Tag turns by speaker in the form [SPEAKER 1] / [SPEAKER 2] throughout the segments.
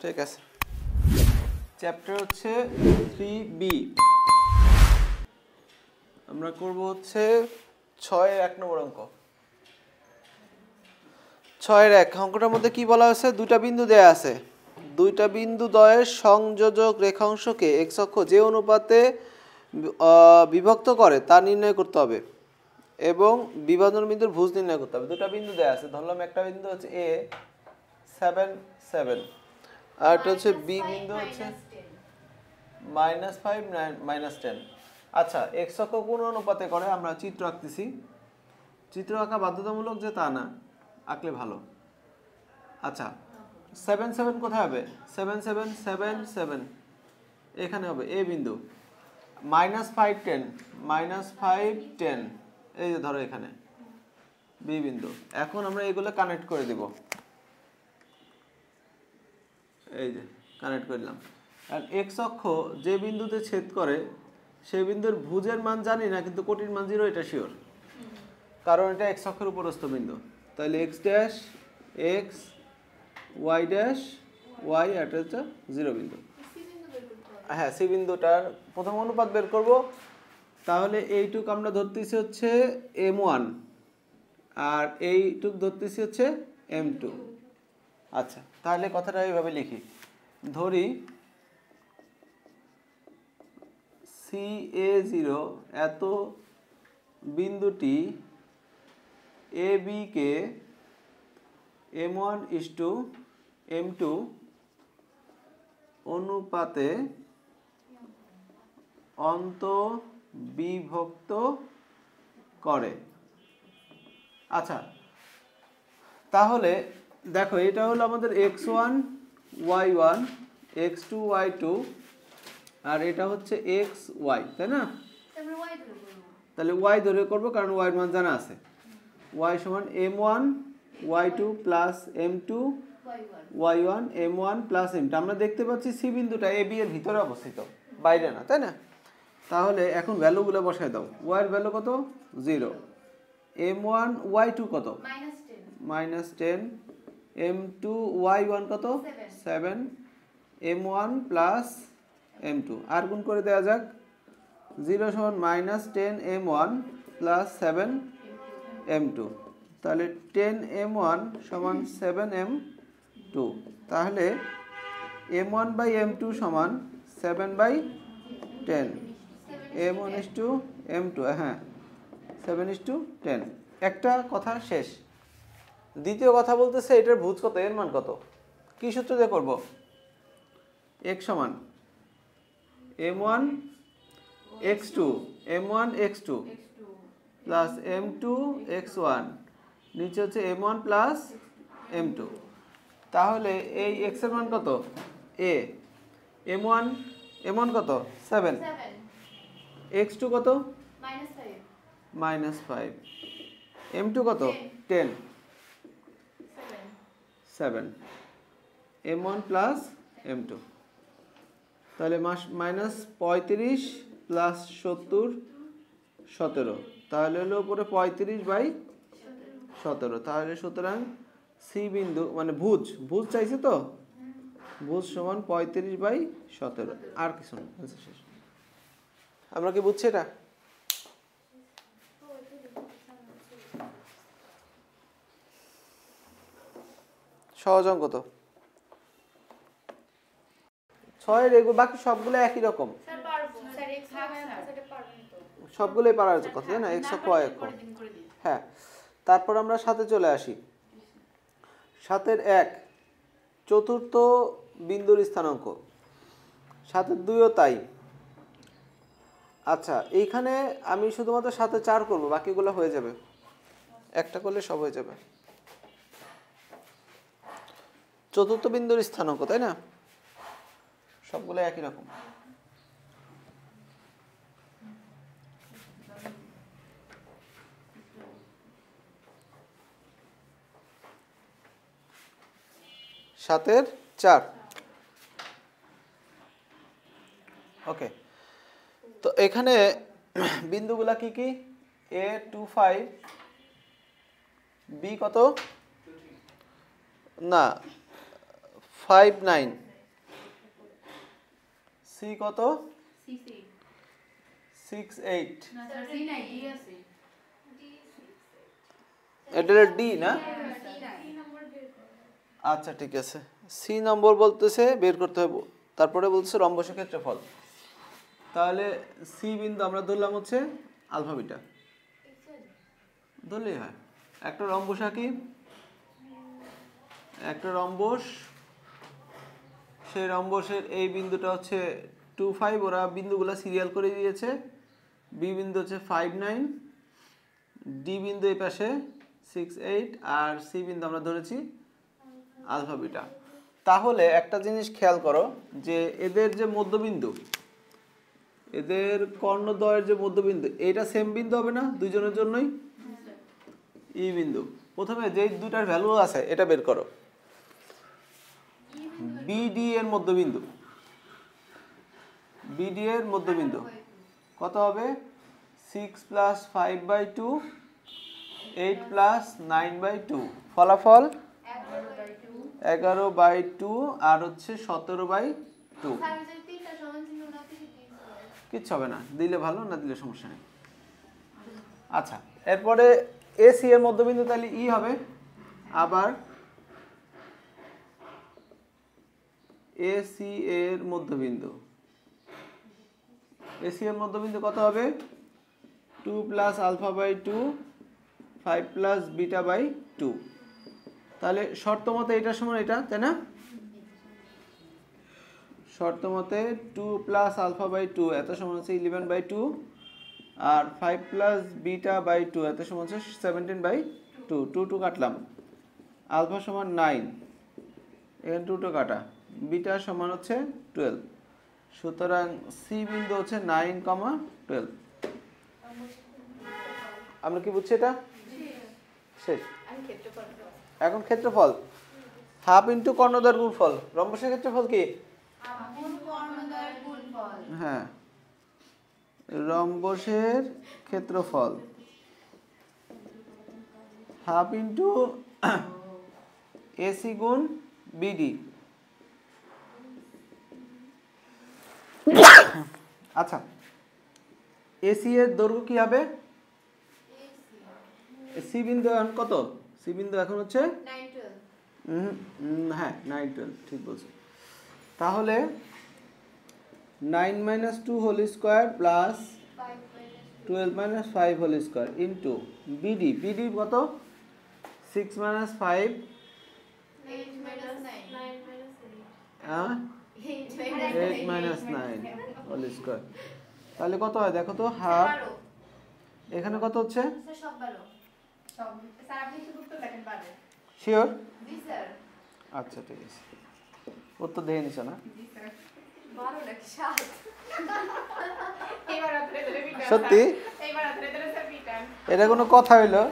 [SPEAKER 1] ঠিক আছে, চ্যাপ্টার হচ্ছে 3B। আমরা করব হচ্ছে 6-1 নম্বর অঙ্ক। 6-1 অঙ্কটার মধ্যে কি বলা আছে? দুইটা বিন্দু দেয়া আছে, দুইটা বিন্দু দ্বয়ের সংযোজক রেখাংশকে এক্স অক্ষ যে অনুপাতে বিভক্ত করে তা নির্ণয় করতে হবে এবং বিভাজন বিন্দুর ভুজ নির্ণয় করতে হবে। দুটা বিন্দু দেয়া আছে, ধরলাম একটা বিন্দু হচ্ছে A 7 7, আর একটা হচ্ছে B বিন্দু হচ্ছে -5 -10। আচ্ছা, এক্স অক্ষ কোন অনুপাতে করে আমরা চিত্র আঁকতেছি। চিত্র আঁকা বাধ্যতামূলক যে তা না, আঁকলে ভালো। আচ্ছা, 7 7 কোথায় হবে? 7 7 7 7 এখানে হবে এ বিন্দু। -5 10 -5 10 এই যে ধরো এখানে বি বিন্দু। এখন আমরা এগুলো কানেক্ট করে দিব, এই যে কানেক্ট করলাম। আর এক্স অক্ষ যে বিন্দুতে ছেদ করে সেই বিন্দুর ভুজের মান জানি না, কিন্তু কোটির মান 0 এটা শিওর, কারণ এটা এক্স অক্ষের উপরস্থ বিন্দু। তাহলে x dash x, y dash y, এটা হচ্ছে 0 বিন্দু। হ্যাঁ, সি বিন্দুটার প্রথম অনুপাত বের করব। তাহলে এইটুক আমরা ধরতেছি হচ্ছে M1 আর এইটুক ধরতেছি হচ্ছে M2। আচ্ছা, তাহলে কথাটা এইভাবে লিখি, ধরি CA0 এত বিন্দুটি AB কে M1:M2 অনুপাতে অন্তর্বিভক্ত করে। আচ্ছা, তাহলে দেখো এটা হলো আমাদের x1 y1 x2 y2 আর এটা হচ্ছে xy, তাই না? তাহলে y ধরে করব, কারণ y এর মান জানা আছে। y সমান m1 y2 plus m2 y1 m1 plus m2। আমরা দেখতে পাচ্ছি সি বিন্দুটা এ বি এর ভিতরে অবস্থিত, বাইরে না, তাই না? তাহলে এখন ভ্যালুগুলো বসায় দাও। y এর ভ্যালু কত? 0। m1 y2 কত? -10। m2 y1 কত? 7। m1 প্লাস m2 আর গুণ করে দেওয়া যাক। 0 সমান -10 m1 প্লাস 7 m2। তাহলে 10 m1 সমান 7 m2। তাহলে m1 বাই m2 সমান 7/10। m1:m2, হ্যাঁ 7:10। একটা কথা শেষ। দ্বিতীয় কথা বলতেছে এটার ভুজ কত, এর মান কত? কি সূত্র দিয়ে করব? x সমান m1 x2 m1 x2 plus m2 x1, নিচে হচ্ছে m1 প্লাস m2। তাহলে এই x এর মান কত? a m1 কত? 7। x2 কত? -5। m2 কত? 10। 7 m1 প্লাস m2। তাহলে -35 প্লাস 70 17। তাহলে হলো উপরে 35/17। তাহলে সুতরাং সি বিন্দু মানে ভুজ চাইছে তো, ভুজ সমান 35/17। আর কিছু না, শেষ। আমরা কি বুঝছি এটা? সহজ অঙ্ক তো। 6 এগুলো বাকি সবগুলো একই রকম, সবগুলোই পারার কথা, তাই না? x অক্ষ y অক্ষ। হ্যাঁ, তারপর আমরা 7-এ চলে আসি। 7-এর 1 চতুর্থ বিন্দুর স্থানাঙ্ক। 7-এর 2ও তাই। আচ্ছা, এইখানে আমি শুধুমাত্র 7-এ 4 করব, বাকিগুলো হয়ে যাবে, একটা করলে সব হয়ে যাবে। চতুর্থ বিন্দুর স্থানাঙ্ক, তাই না? সবগুলো একই রকম। সাতের 4। ওকে, তো এখানে বিন্দুগুলা কি কি? a 25, b কত? না 5 9, সি কত? 6.8 এটা ডি না? আচ্ছা ঠিক আছে, সি নম্বর বলতেছে বের করতে হবে, তারপরে বলতেছে রম্বসের ক্ষেত্রফল। তাহলে সি বিন্দু আমরা ধরলাম হচ্ছে আলফা বিটা, ধরলেই হয়। একটা রম্বস আঁকি, একটা রম্বস, সেই রম্বসের এই বিন্দুটা হচ্ছে 2,5, ওরা বিন্দুগুলো সিরিয়াল করে দিয়েছে। বি বিন্দু হচ্ছে 5,9, ডি বিন্দু এই পাশে 6.8, আর সি বিন্দু আমরা ধরেছি আলফা বিটা। তাহলে একটা জিনিস খেয়াল করো যে এদের যে মধ্যবিন্দু, এদের কর্ণদ্বয়ের যে মধ্যবিন্দু, এটা সেম বিন্দু হবে না দুইজনের জন্যই? ই বিন্দু। প্রথমে যেই দুটার ভ্যালু আছে এটা বের করো। বিডি এর মধ্যবিন্দু, বিডি এর মধ্যবিন্দু কত হবে? 6 + 5/2, 8 + 9/2, ফলাফল 11/2, আর হচ্ছে 17/2। কিচ্ছু হবে না, দিলে ভালো, না দিলে সমস্যা নেই। আচ্ছা, এরপরে এসি এর মধ্যবিন্দু তাহলে ই হবে। আবার এসি এর মধ্যবিন্দু, এসি এর মধ্যবিন্দু কত হবে? 2 + α/2, 5 + β/2। তাহলে শর্ত মতে এটার সমান এটা, তাই না? শর্ত মতে 2 + α/2 এত সমান হচ্ছে 11/2, আর 5 + β/2 এত সমান হচ্ছে 17/2। 2 কাটলাম, আলফা সমান 9, এখানে 2 কাটা, বিটা সমান হচ্ছে 12। সুতরাং সি বিন্দু হচ্ছে 9,12। আমরা কি বুঝছি এটা? শেষ। এখন ক্ষেত্রফল হাফ ইন্টু কর্ণদ্বয়ের গুণফল। রম্বসের ক্ষেত্রফল কি? হ্যাঁ, রম্বসের ক্ষেত্রফল হাফ ইন্টু এসি গুণ বিডি। আচ্ছা, এসি এর দৈর্ঘ্য কি হবে? সি বিন্দু এখন কত? সি বিন্দু এখন হচ্ছে 9, হ্যাঁ 9, 12, ঠিক বলছো। তাহলে 9 - 2 whole square plus 12 - 5 whole square into BD. BD কত? 6 - 5, 8 - 9 হোল স্কোয়ার। তাহলে কত হয় দেখো তো? হাফ। এখানে কত হচ্ছে? শিওর? আচ্ছা ঠিক আছে, উত্তর দেখে নিছো না? সত্যি? এটা কোনো কথা হইলো?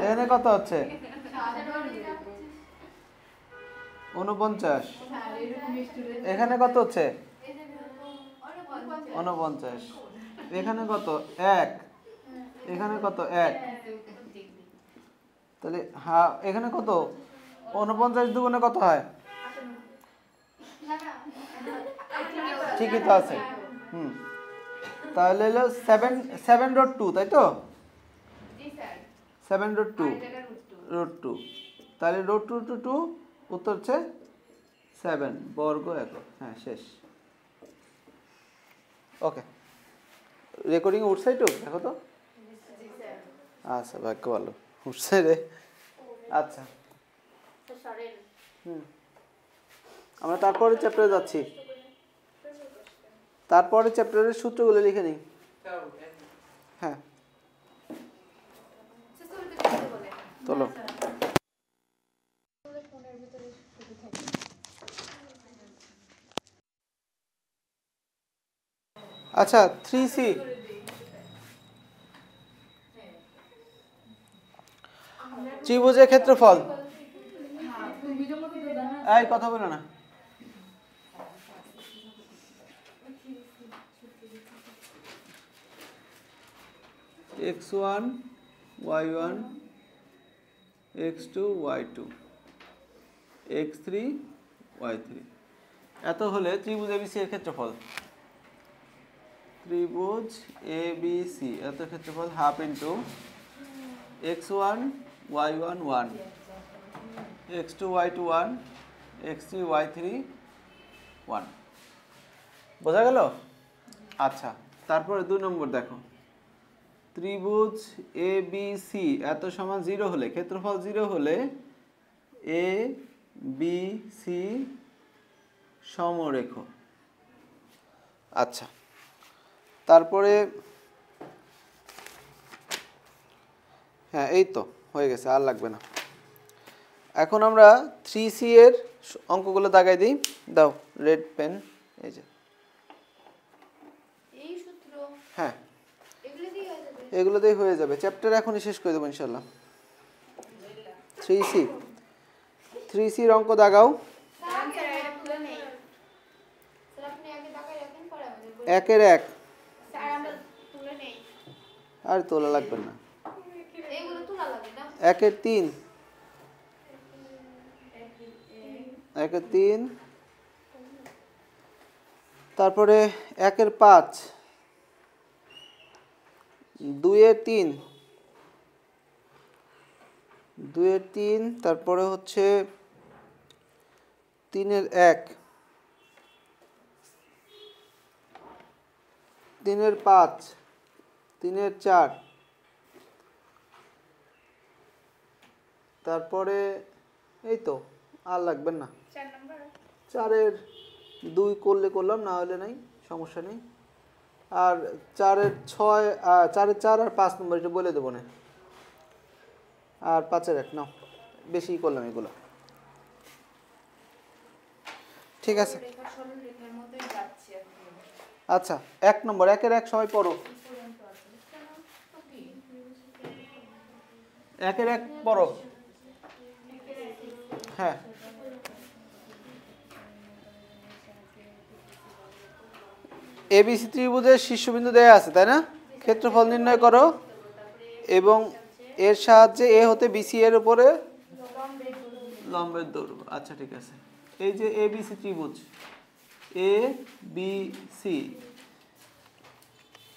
[SPEAKER 1] এখানে কত হচ্ছে? 49। এখানে কত হচ্ছে? 49। এখানে কত? 1। এখানে কত? 1। তাহলে এখানে কত? 49 দুগুণে কত হয়? ঠিকই তো আছে। তাহলে হলো 7.2, তাই তো? 7.2 √2। তাহলে √2 উত্তর হচ্ছে 7 বর্গ একক। হ্যাঁ, শেষ। ওকে, রেকর্ডিং উঠছে একটু দেখো তো। আচ্ছা, ভাগ্য ভালো, উঠছে রে। আচ্ছা, আমরা তারপরে চ্যাপ্টারে যাচ্ছি। তারপরে চ্যাপ্টারের সূত্রগুলো লিখে নিই। হ্যাঁ, চলো। আচ্ছা, 3C ত্রিভুজের ক্ষেত্রফল। এই কথা বলো না। x1 y1 x2 y2 x3 y3 এত হলে ত্রিভুজ ABC এর ক্ষেত্রফল ত্রিভুজ ABC এত ক্ষেত্রফল half into x1 y1 1 x2 y2 1 x3 y3 1 বোঝা গেল? আচ্ছা তারপরে 2 নম্বর দেখো ত্রিভুজ ABC এত সমান 0 হলে ক্ষেত্রফল 0 হলে ABC সমরেখ। আচ্ছা তারপরে হ্যাঁ এই তো হয়ে গেছে, আর লাগবে না। এখন আমরা 3C এর অঙ্কগুলো দাগাই দিই। দাও রেড পেন, এই যে
[SPEAKER 2] এই সূত্র
[SPEAKER 1] হ্যাঁ
[SPEAKER 2] এগুলো দিয়ে হয়ে যাবে।
[SPEAKER 1] এগুলো দিয়ে হয়ে যাবে, চ্যাপ্টার এখনই শেষ করে দেবো ইনশাল্লাহ। 3C এর অঙ্ক দাগাও। একের এক আর তোলা লাগবে না। একের তিন, একের তিন, তারপরে একের পাঁচ, দুইয়ের তিন, দুইয়ের তিন, তারপরে হচ্ছে তিনের এক, তিনের পাঁচ, তিনের চার, তারপরে এই তো আর লাগবে না। চারের দুই করলে করলাম, না হলে নাই, সমস্যা নেই। আর চারের ছয়, চারের চার আর 5 নম্বর এটা বলে দেবো না। আর 5-এর 1 নাও, বেশি করলাম এগুলো। ঠিক আছে আচ্ছা 1 নম্বর, একের এক সবাই পড়ো। একের এক পড়ো। হ্যাঁ ABC ত্রিভুজের শীর্ষবিন্দু দেয়া আছে তাই না? ক্ষেত্রফল নির্ণয় করো এবং এর সাহায্যে এ হতে BC এর উপরে লম্বের দৈর্ঘ্য। আচ্ছা ঠিক আছে, এই যে ABC ত্রিভুজ ABC,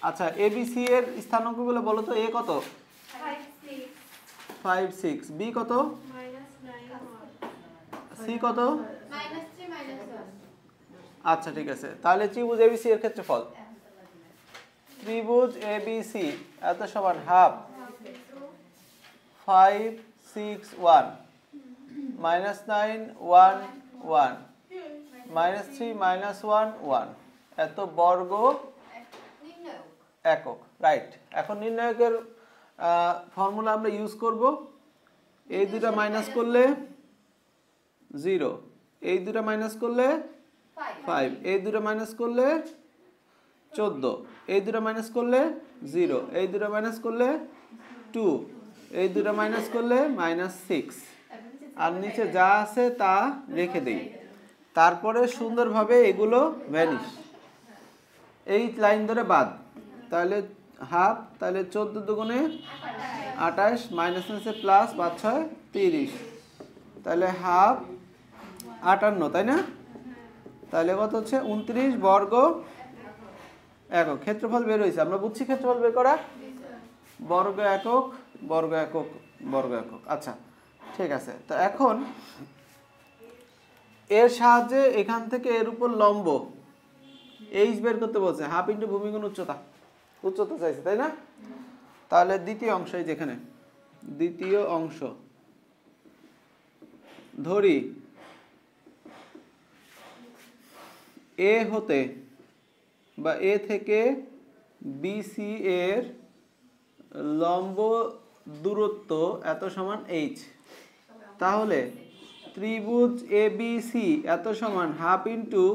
[SPEAKER 1] আচ্ছা ABC এর স্থানাঙ্কগুলো বলো তো। A কত? 5 6, B কত? C কত? আচ্ছা ঠিক আছে, তাহলে ত্রিভুজ ABC এর ক্ষেত্রফল ত্রিভুজ ABC এত সমান হাফ 5 6 1 -9 1 1 -3 -1 1 এত বর্গ একক। রাইট, এখন নির্ণায়কের ফর্মুলা আমরা ইউজ করব। এই দুটো মাইনাস করলে 0, এই দুটো মাইনাস করলে 5, এই দুটো মাইনাস করলে 14, এই দুটো মাইনাস করলে 0, এই দুটো মাইনাস করলে 2, এই দুটো মাইনাস করলে -6, আর নিচে যা আছে তা রেখে দেই। তারপরে সুন্দরভাবে এগুলো ভ্যানিশ, এই লাইন ধরে বাদ। তাহলে হাফ, তাহলে 14 দুগুণে 28, মাইনাস আছে প্লাস 5 6 30, তাহলে হাফ 58, তাই না? তাহলে কত হচ্ছে 29 বর্গ একক। ক্ষেত্রফল বের হয়েছে, আমরা বুঝছি ক্ষেত্রফল বের করা, বর্গ একক বর্গ একক বর্গ একক। আচ্ছা ঠিক আছে, তো এখন এর সাহায্যে এখান থেকে এর উপর লম্ব এইচ বের করতে বলছে, হাফ ইন্টু ভূমিগুণ উচ্চতা, উচ্চতা চাইছে তাই না? তাহলে দ্বিতীয় অংশ, যেখানে দ্বিতীয় অংশ ধরি এ হতে বা এ থেকে বিসি এর লম্ব দূরত্ব এত সমান এইচ, তাহলে ত্রিভুজ এবিসি এত সমান হাফ ইন্টু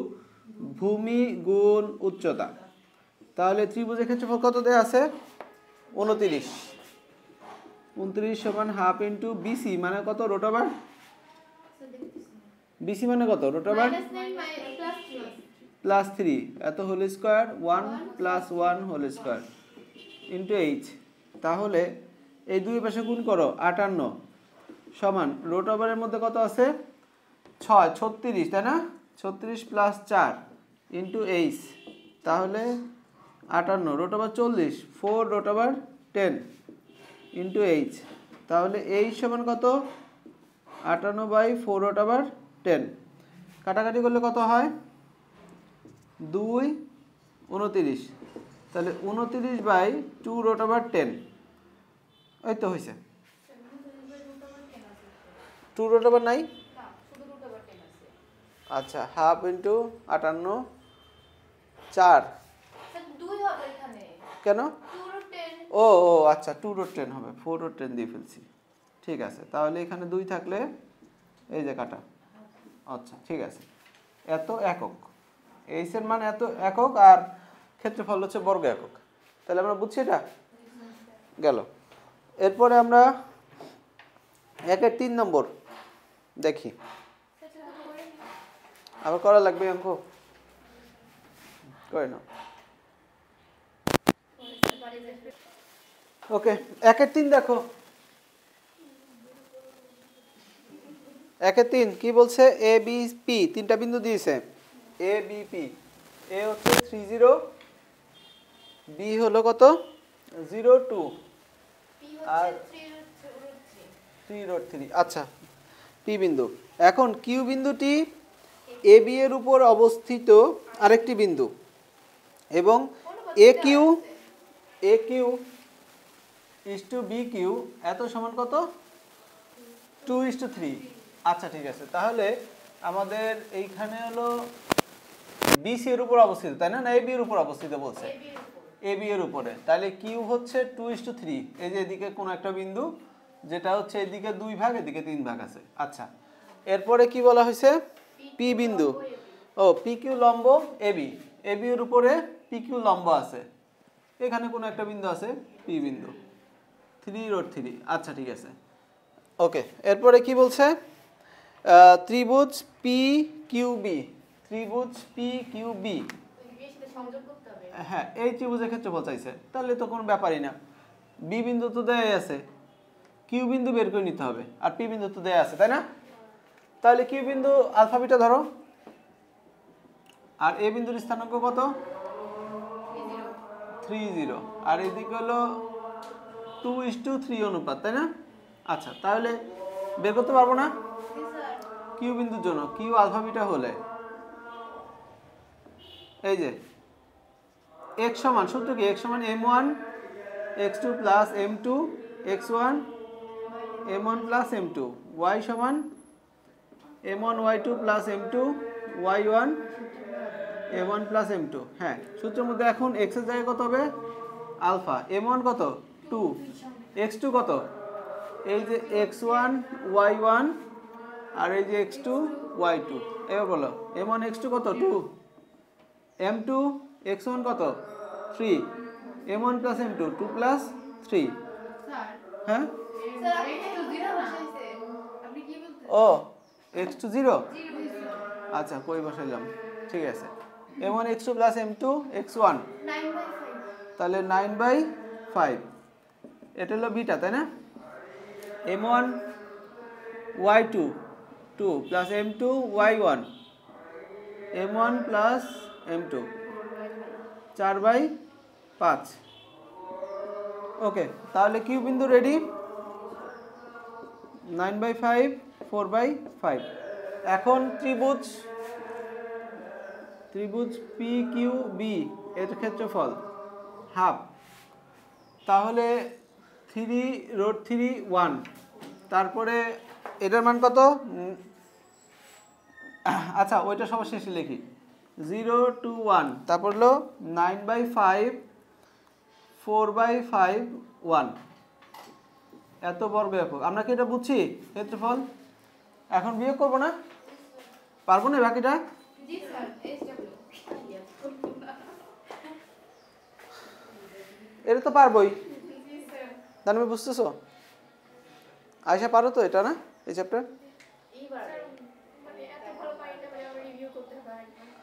[SPEAKER 1] ভূমি গুণ উচ্চতা। তাহলে ত্রিভুজের ক্ষেত্রফল কত দেয়া আছে? 29, 29 সমান হাফ ইন্টু বিসি মানে কত রুট ওভার, বিসি মানে কত রুট ওভার প্লাস 3 এত whole square 1 plus 1 whole square into h. তাহলে এই দুই পাশে গুণ করো 58 সমান রুট ওভারের মধ্যে কত আছে 6 36 তাই না 36 প্লাস 4 ইন্টু এইচ তাহলে 58 root over 40 4 root over 10 into h তাহলে এইচ সমান কত 58/4 রুট ওভার 10 কাটাকাটি করলে কত হয় 2 29 তাহলে 29/2 রুট ওভার 10 এই তো হয়েছে 2 রুট ওভার নাই আচ্ছা হাফ ইন্টু 58 4 কেন ও ও আচ্ছা 2 রুট 10 হবে 4 রুট 10 দিয়ে ফেলছি ঠিক আছে তাহলে এখানে 2 থাকলে এই যে কাটা আচ্ছা ঠিক আছে এত একক এইচ এর মান এত একক আর ক্ষেত্রফল হচ্ছে বর্গ একক তাহলে আমরা বুঝছি এটা গেল এরপরে আমরা 1-3 নম্বর দেখি আবার করা লাগবে অঙ্ক করে নাও ওকে 1-3 দেখো 1-3 কি বলছে এ বি পি তিনটা বিন্দু দিয়েছে এ বি পি এ হচ্ছে 30 বি হলো কত 02 আর 3 রুট 3 আচ্ছা পি বিন্দু এখন কিউ বিন্দুটি এ বি এর উপর অবস্থিত আরেকটি বিন্দু এবং এ Q is to B Q এত সমান কত 2:3 আচ্ছা ঠিক আছে তাহলে আমাদের এইখানে হলো বিসি এর উপর অবস্থিত তাই না এ বি এর উপর অবস্থিত বলছে এ বি এর উপরে তাহলে কিউ হচ্ছে 2:3 এই যে এদিকে কোন একটা বিন্দু যেটা হচ্ছে এদিকে 2 ভাগ এদিকে 3 ভাগ আছে আচ্ছা এরপরে কি বলা হয়েছে পি বিন্দু ও পি কিউ লম্ব এ বি এর উপরে পি কিউ লম্ব আছে এখানে কোন একটা বিন্দু আছে পি বিন্দু 3 রুট 3 আচ্ছা ঠিক আছে ওকে এরপরে কি বলছে ত্রিভুজ পি কিউ বি হ্যাঁ এই ত্রিভুজের ক্ষেত্রফল চাইছে তাহলে তো কোনো ব্যাপারই না বি বিন্দু তো দেয়াই আছে কিউ বিন্দু বের করে নিতে হবে আর পি বিন্দু তো দেয়া আছে তাই না তাহলে কিউ বিন্দু আলফা বিটা ধরো আর এ বিন্দুর স্থানাঙ্ক কত 30 আর এদিকে হলো 2:3 অনুপাত তাই না আচ্ছা তাহলে বের করতে পারবো না কিউ বিন্দুর জন্য কিউ আলফা বিটা হলে এই যে x সমান সূত্র কি x সমান m1 x2 plus m2 x1 m1 plus m2 y সমান m1 y2 plus m2 y1 m1 plus m2 হ্যাঁ সূত্রের মধ্যে এখন x এর জায়গায় কত হবে আলফা m1 কত 2 x2 কত এই যে x1 y1 আর এই যে x2 y2 এবার বলো m1 x2 কত 2 m2 x1 কত 3 m1 প্লাস m2 2 প্লাস 3 হ্যাঁ ও x2 0 আচ্ছা কই বসাইলাম ঠিক আছে m1 x2 plus m2 x1 তাহলে 9/5 এটা হলো বিটা তাই না m1 y2 2 plus m2 y1 m1 plus m2 4/5 ওকে তাহলে কিউ বিন্দু রেডি 9/5 4/5 এখন ত্রিভুজ পি কিউ বি এর ক্ষেত্রফল হাফ তাহলে 3 রুট 3 1 তারপরে এটার মান কত আচ্ছা ওইটা সবার শেষে লিখি 0 to 1 তারপর হলো 9/5 4/5 1 এত বর্গ একক আমরা কি এটা বুঝছি ক্ষেত্রফল এখন বিয়োগ করব না পারবো না বাকিটা
[SPEAKER 2] জি স্যার
[SPEAKER 1] এটা তো পারবোই
[SPEAKER 2] জি স্যার
[SPEAKER 1] তুমি বুঝতেছো আয়শা পারো তো এটা না এই চ্যাপ্টার
[SPEAKER 2] এইবার মানে এত ভালো পাইটা মানে আমরা রিভিউ করতে হবে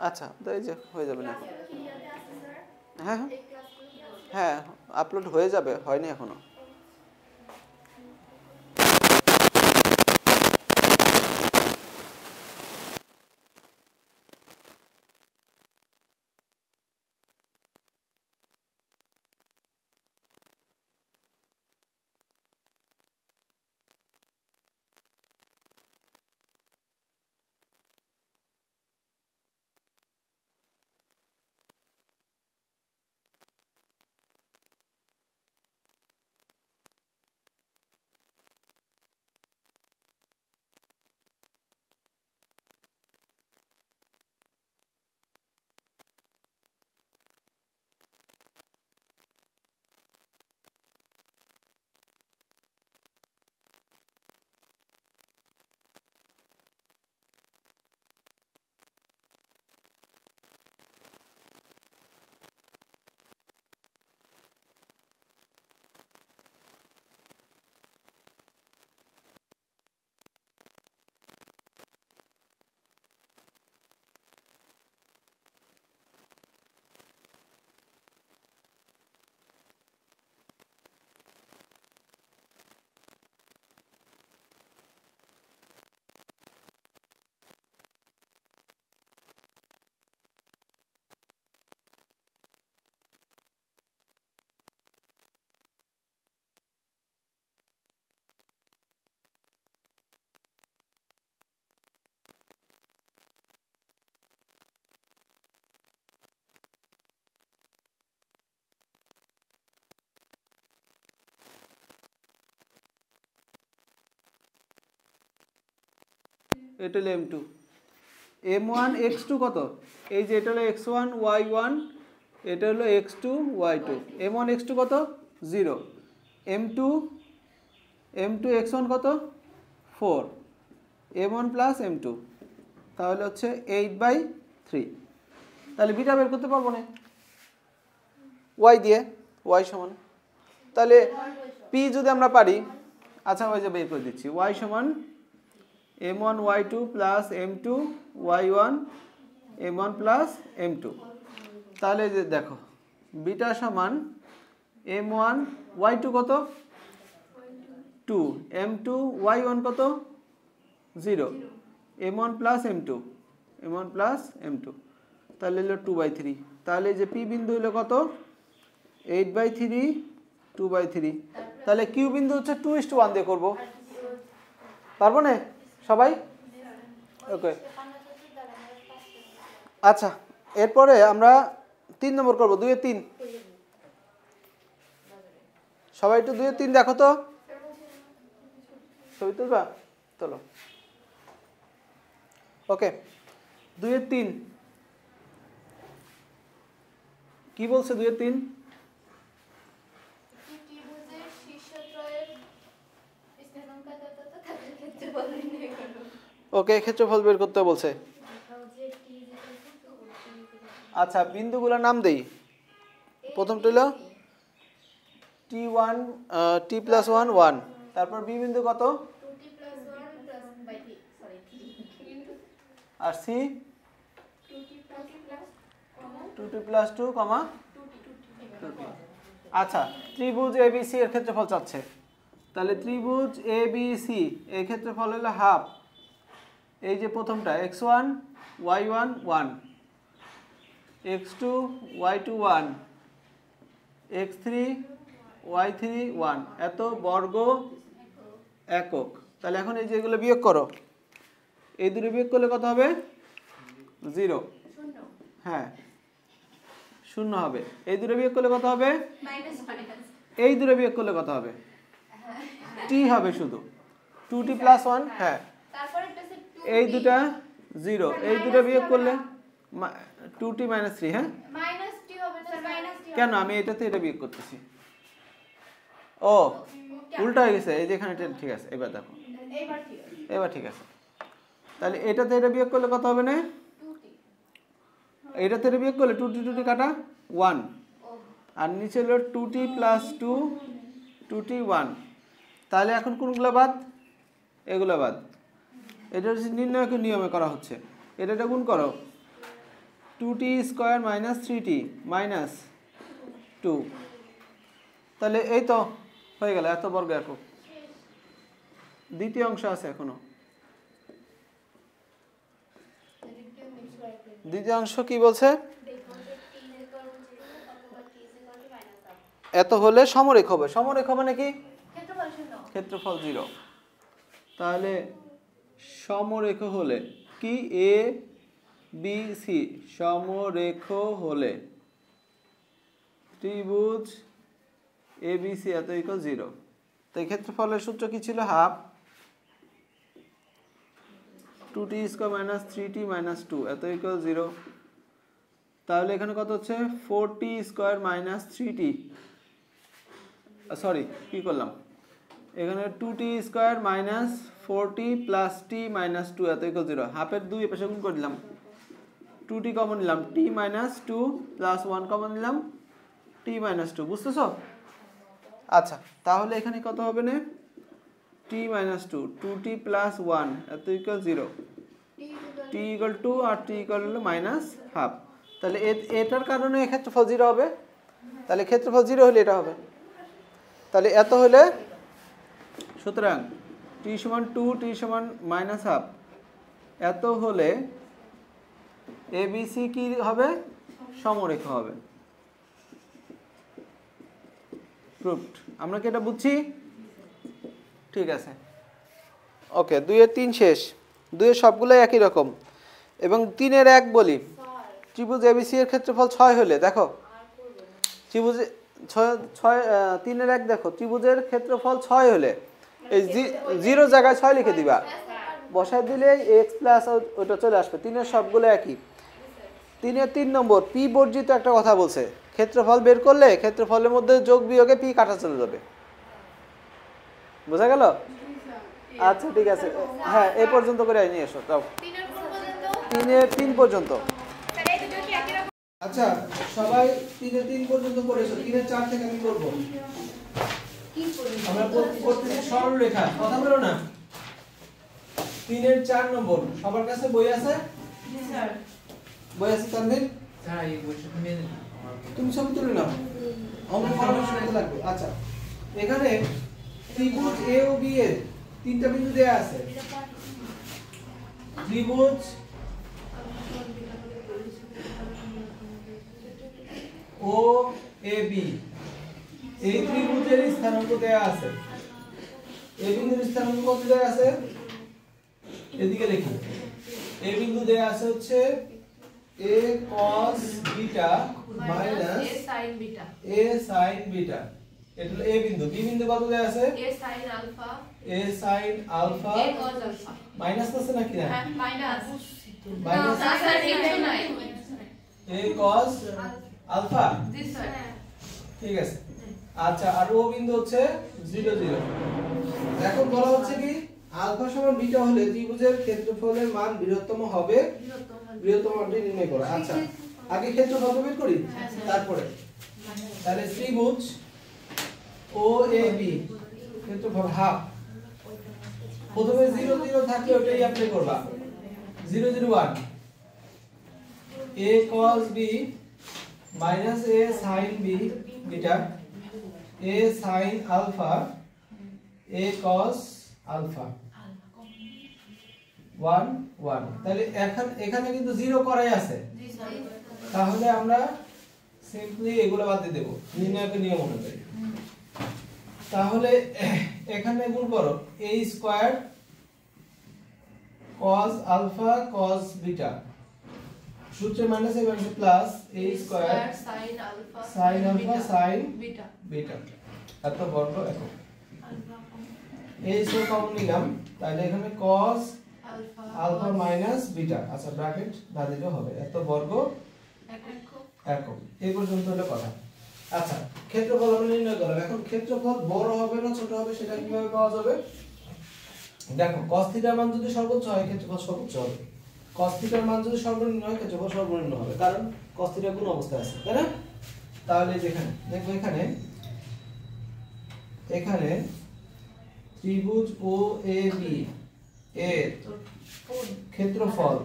[SPEAKER 1] আচ্ছা তো এই যে হয়ে যাবে না
[SPEAKER 2] কি ইয়াতে আছে স্যার
[SPEAKER 1] হ্যাঁ হ্যাঁ
[SPEAKER 2] এই ক্লাসগুলো কি আছে
[SPEAKER 1] হ্যাঁ আপলোড হয়ে যাবে হয়নি এখনো এটা হলো m2, m1 x2 কত, এই যে এটা হলো x1 y1, এটা হলো x2 y2, m1 x2 কত 0, m2 x1 কত 4, m1 প্লাস m2, তাহলে হচ্ছে 8/3। তাহলে বিটা বের করতে পারবো না y দিয়ে, y সমান, তাহলে p যদি আমরা পারি, আচ্ছা ওই যে বের করে দিচ্ছি, y সমান m1 y2 plus m2 y1 m1 plus m2, তাহলে যে দেখো বিটা সমান m1 y2 কত 2, m2 y1 কত 0, m1 প্লাস m2, তাহলে হলো 2/3। তাহলে যে p বিন্দু হলো কত 8/3 2/3, তাহলে q বিন্দু হচ্ছে 2:1 দিয়ে করব, পারবো না সবাই? ওকে, আচ্ছা এরপরে আমরা 3 নম্বর করব, 2 এর 3, সবাই একটু 2 এর 3 দেখো তো, ছবি তুলবা, চলো। ওকে, 2 এর 3 কি বলছে? 2 এর 3 ওকে, ক্ষেত্রফল বের করতে বলছে। আচ্ছা বিন্দুগুলোর নাম দেই, প্রথমটা হলো t1 t+1 1, তারপর b বিন্দু কত, আর c 2t+2, 2t। আচ্ছা ত্রিভুজ ABC এর ক্ষেত্রফল চাচ্ছে, তাহলে ত্রিভুজ ABC এর ক্ষেত্রফল হলো হাফ, এই যে প্রথমটা x1 y1 1, x2 y2 1, x3 y3 1, এত বর্গ একক। তাহলে এখন এই যে এগুলো বিয়োগ করো, এই দুটো বিয়োগ করলে কত হবে 0, হ্যাঁ 0 হবে। এই দুটো বিয়োগ করলে কত হবে, এই দুটো বিয়োগ করলে কত হবে, t হবে শুধু 2t+1, হ্যাঁ এই দুটা 0, এই দুটো বিয়োগ করলে 2t - 3, হ্যাঁ কেন আমি এটাতে এটা বিয়োগ করতেছি, ও উল্টা হয়ে গেছে, এই যে এখানে ঠিক আছে, এবার দেখো এবার ঠিক আছে। তাহলে এটাতে এটা বিয়োগ করলে কত হবে না, এটাতে এটা বিয়োগ করলে 2t কাটা 1, আর নিচে হলো 2t+2 2t 1, তাহলে এখন কোনগুলো বাদ, এগুলো বাদ। এটা হচ্ছে নির্ণায়কের নিয়মে করা হচ্ছে, এটা গুণ করো 2t² - 3t - 2, তাহলে এই তো হয়ে গেল, এত বর্গ একক। দ্বিতীয় অংশ আছে এখনো, দ্বিতীয় অংশ কি বলছে, এত হলে সমরেখ হবে, সমরেখ মানে কি, ক্ষেত্রফল 0, তাহলে সমরেখ হলে কি এ বি সি, সমরেখ হলে ত্রিভুজ ABC এত ইকুয়াল 0, তাই ক্ষেত্রফলের সূত্র কি ছিল, হাফ 2t² - 3t - 2 এত ইকুয়াল 0, তাহলে এখানে কত হচ্ছে 4t² - 3t, সরি কি করলাম, এখানে 2t² - 4t + t - 2 এত ইকুয়াল 0, হাফের 2 এপাশে গুণ করে দিলাম, 2t কমন নিলাম, t - 2 + 1 কমন নিলাম, t - 2, বুঝতেছো? আচ্ছা তাহলে এখানে কত হবে না, t - 2 2t + 1 এত ইকুয়াল 0, t = 2 আর t হলো -1/2, তাহলে এটার কারণে ক্ষেত্রফল 0 হবে, তাহলে ক্ষেত্রফল 0 হলে এটা হবে, তাহলে এত হলে, সুতরাং t = 2 t = -1/2, এত হলে ABC কি হবে, সমরেখ হবে, প্রুফড। আমরা কি এটা বুঝছি? ঠিক আছে, ওকে 2 এর 3 শেষ, 2 এর সবগুলোই একই রকম, এবং 3 এর 1 বলি, ত্রিভুজ ABC এর ক্ষেত্রফল 6 হলে, দেখো ত্রিভুজ 3 এর 1 দেখো, ত্রিভুজের ক্ষেত্রফল 6 হলে এই 0 জায়গায় 6 লিখে দিবা, বসায় দিলে এক্স প্লাস ওটা চলে আসবে। 3-এর সবগুলো একই। 3-এর 3 নম্বর পি বর্জিত একটা কথা বলছে, ক্ষেত্রফল বের করলে ক্ষেত্রফলের মধ্যে যোগ বিয়োগে পি কাটা চলে যাবে। বোঝা গেল? আচ্ছা ঠিক আছে, হ্যাঁ এই পর্যন্ত করে নিয়ে এসো। যাও 3-এর 3 পর্যন্ত। আচ্ছা সবাই 3-এর 3 পর্যন্ত পড়েছো। 3-এর 4 থেকে আমি করব। আমরা করতেছি সরল রেখা। কথা বলো না। 3-এর 4 নম্বর সবার কাছে বই আছে? জি স্যার। বই আছে তানভীর? স্যার এই বইটা নিয়ে নিন। তুমি সব তুলে নাও, অঙ্ক করার সময় লাগবে। আচ্ছা এখানে ত্রিভুজ এ ও বি এর 3টা বিন্দু দেয়া আছে। ত্রিভুজ ও এ বি এই ত্রিভুজের স্থানাঙ্ক দেয়া আছে। এই বিন্দুর স্থানাঙ্ক কত দেয়া আছে? এদিকে লিখি। এই বিন্দু দেয়া আছে হচ্ছে a cos beta minus a sin beta. a sin beta এটা হলো a বিন্দু। b বিন্দু কত দেয়া আছে? a sin আলফা। a sin আলফা a cos আলফা। মাইনাস আছে নাকি না? হ্যাঁ মাইনাস। মাইনাস স্যার কিছু নাই। a cos আলফা। জি স্যার। ঠিক আছে। আচ্ছা আর ও বিন্দু হচ্ছে 0 0। এখন বলা হচ্ছে কি আলফা সমান বিটা হলে ত্রিভুজের ক্ষেত্রফলের মান বৃহত্তম হবে। বৃহত্তম মানটি নির্ণয় করো। আচ্ছা আগে ক্ষেত্রফল বের করি তারপরে। তাহলে ত্রিভুজ ও এ বি ক্ষেত্রফল হাফ। প্রথমে 0 0 থাকলে ওটাই অ্যাপ্লাই করবা। 0 0 1 a cos b minus a sin b beta a sin alpha a cos alpha 1 1। তাহলে এখানে কিন্তু 0 করাই আছে। তাহলে আমরা সিম্পলি এগুলো বাদ দিয়ে দেব নির্ণায়কের নিয়ম অনুযায়ী। তাহলে এখানে গুণ করো a square cos alpha cos beta সূত্রে মাইনাস এ মানে plus a square sin alpha sin beta এত বর্গ একক। এই সব কমন নিলাম তাহলে এখানে cos alpha minus beta। আচ্ছা ব্র্যাকেট না দিলেও হবে। এত বর্গ একক। এই পর্যন্ত হলো কথা। আচ্ছা ক্ষেত্রফল আমরা নির্ণয় করলাম। এখন ক্ষেত্রফল বড় হবে না ছোট হবে সেটা কিভাবে পাওয়া যাবে? দেখো cos θ এর মান যদি সর্বোচ্চ হয় ক্ষেত্রফল সর্বোচ্চ হবে। cos θ এর মান যদি সর্বনিম্ন হয় ক্ষেত্রফল সর্বনিম্ন হবে, কারণ cos θ কোন অবস্থায় আছে, তাই না? তাহলে যেখানে দেখো এখানে ত্রিভুজ ও এ বি এর ক্ষেত্রফল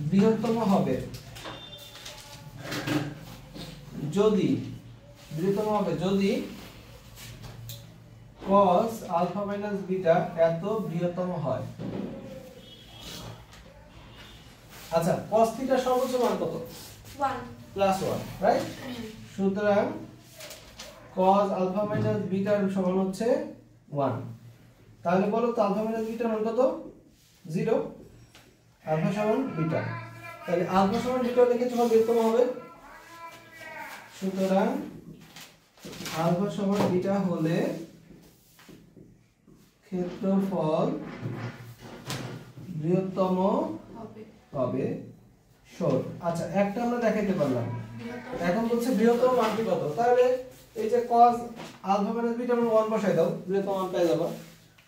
[SPEAKER 1] বৃহত্তম হবে যদি cos alpha minus beta এত বৃহত্তম হয়। আচ্ছা cos θ সর্বোচ্চ মান কত? 1 প্লাস 1, রাইট? সুতরাং cos alpha minus beta এর সমান হচ্ছে 1। তাহলে বলো তো alpha minus beta মান কত? 0। alpha সমান beta। তাহলে alpha সমান beta লিখে তোমার বৃহত্তম হবে। সুতরাং alpha সমান beta হলে ক্ষেত্রফল বৃহত্তম হবে। শোন আচ্ছা একটা আমরা দেখাইতে পারলাম। এখন বলছে বৃহত্তম মানটি কত? তাহলে এই যে cos alpha minus beta আমরা 1 বসাই দাও, বৃহত্তম মান পেয়ে যাবে,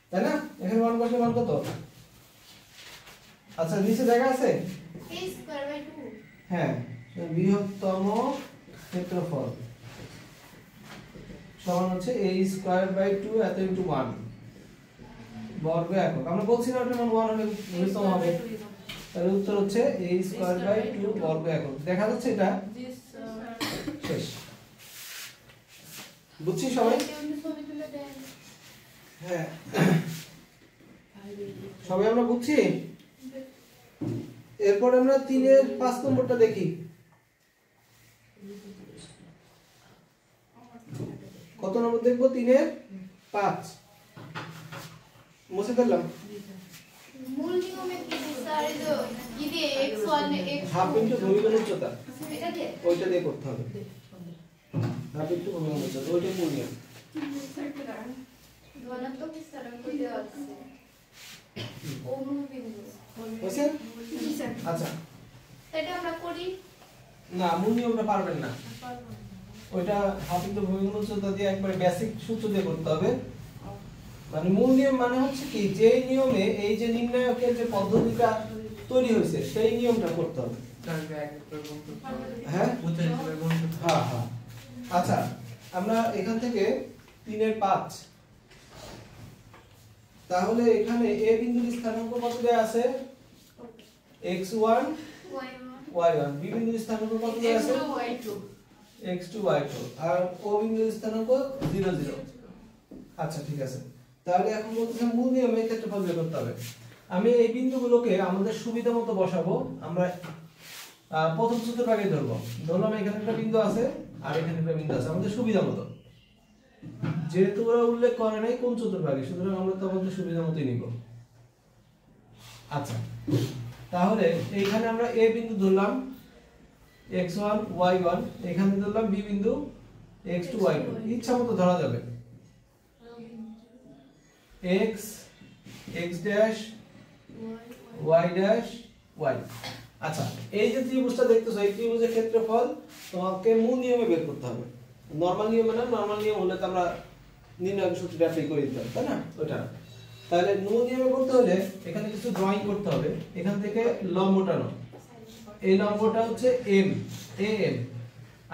[SPEAKER 1] তাই না? এখানে 1 বসালে মান কত? আচ্ছা নিচে জায়গা আছে a স্কয়ার বাই 2। হ্যাঁ বৃহত্তম ক্ষেত্রফল সমান হচ্ছে a স্কয়ার বাই 2 এত ইনটু 1 বর্গ একক। আমরা বলছি না ওটা মান 1 হলে বৃহত্তম হবে। তাহলে উত্তর হচ্ছে a স্কয়ার বাই 2 বর্গ একক। দেখা যাচ্ছে এটা? শেষ। বুঝছি সবাই? হ্যাঁ সবাই আমরা বুঝছি। এরপর আমরা 3 এর 5 নম্বরটা দেখি। কত নম্বর দেখবো? 3 এর 5 মুছে ফেললাম।
[SPEAKER 2] মূল নিয়মে কি স্যার কি দিয়ে x1 x
[SPEAKER 1] হাফ ইনটু ভূমিকোণ উচ্চতা, এটা দিয়ে ওইটা দিয়ে করতে হবে। হাফ ইনটু ভূমিকোণ উচ্চতা ওইটা মূল নিয়ম।
[SPEAKER 2] ধনাত্মক স্থানাঙ্ক দেওয়া আছে। ও মূল বিন্দু
[SPEAKER 1] হয়েছে?
[SPEAKER 2] জি স্যার
[SPEAKER 1] আচ্ছা
[SPEAKER 2] এটা আমরা করি
[SPEAKER 1] না মূল নিয়মটা পারবেন না, ওইটা হাফ ইন্টু ভূমিগুণ উচ্চতা দিয়ে একবারে বেসিক সূত্র দিয়ে করতে হবে। মানে মূল নিয়ম মানে হচ্ছে কি, যে নিয়মে এই যে নির্ণায়কের যে পদ্ধতিটা তৈরি হয়েছে সেই নিয়মটা করতে হবে। হ্যাঁ হ্যাঁ হ্যাঁ। আচ্ছা আমরা এখান থেকে 3 এর 5, তাহলে এখানে a বিন্দুর স্থানাঙ্ক কত দেয়া আছে? x1 y1। b বিন্দুর স্থানাঙ্ক কত দেয়া আছে? x2 y2। আর o বিন্দুর স্থানাঙ্ক 0 0। আচ্ছা ঠিক আছে, তাহলে এখন বলতেছে মূল নিয়মে ক্ষেত্রফল বের করতে হবে। আমি এই বিন্দুগুলোকে আমাদের সুবিধা মতো বসাবো। আমরা প্রথম চতুর্ভাগে ধরবো, ধরলাম এখানে একটা বিন্দু আছে আর এখানে একটা বিন্দু আছে, আমাদের সুবিধা মতো। যেহেতু ওরা উল্লেখ করে নাই কোন চতুর্ভাগে, সুতরাং আমরা তো আমাদের সুবিধা মতোই নিব। আচ্ছা তাহলে এইখানে আমরা a বিন্দু ধরলাম x1 y1, এখানে ধরলাম b বিন্দু x2 y2। ইচ্ছা মতো ধরা যাবে x x dash y dash y। আচ্ছা এই যে ত্রিভুজটা দেখতেছো, এই ত্রিভুজের ক্ষেত্রফল তোমাকে মূল নিয়মে বের করতে হবে। নরমাল নিয়মে না, নরমাল নিয়ম হলে তো আমরা নির্ণায়ক সূত্রটা অ্যাপ্লাই করে দিতাম, তাই না? ওটা তাহলে মূল নিয়মে করতে হলে এখানে কিছু ড্রয়িং করতে হবে। এখান থেকে লম্বটা নাও, এই লম্বটা হচ্ছে m am,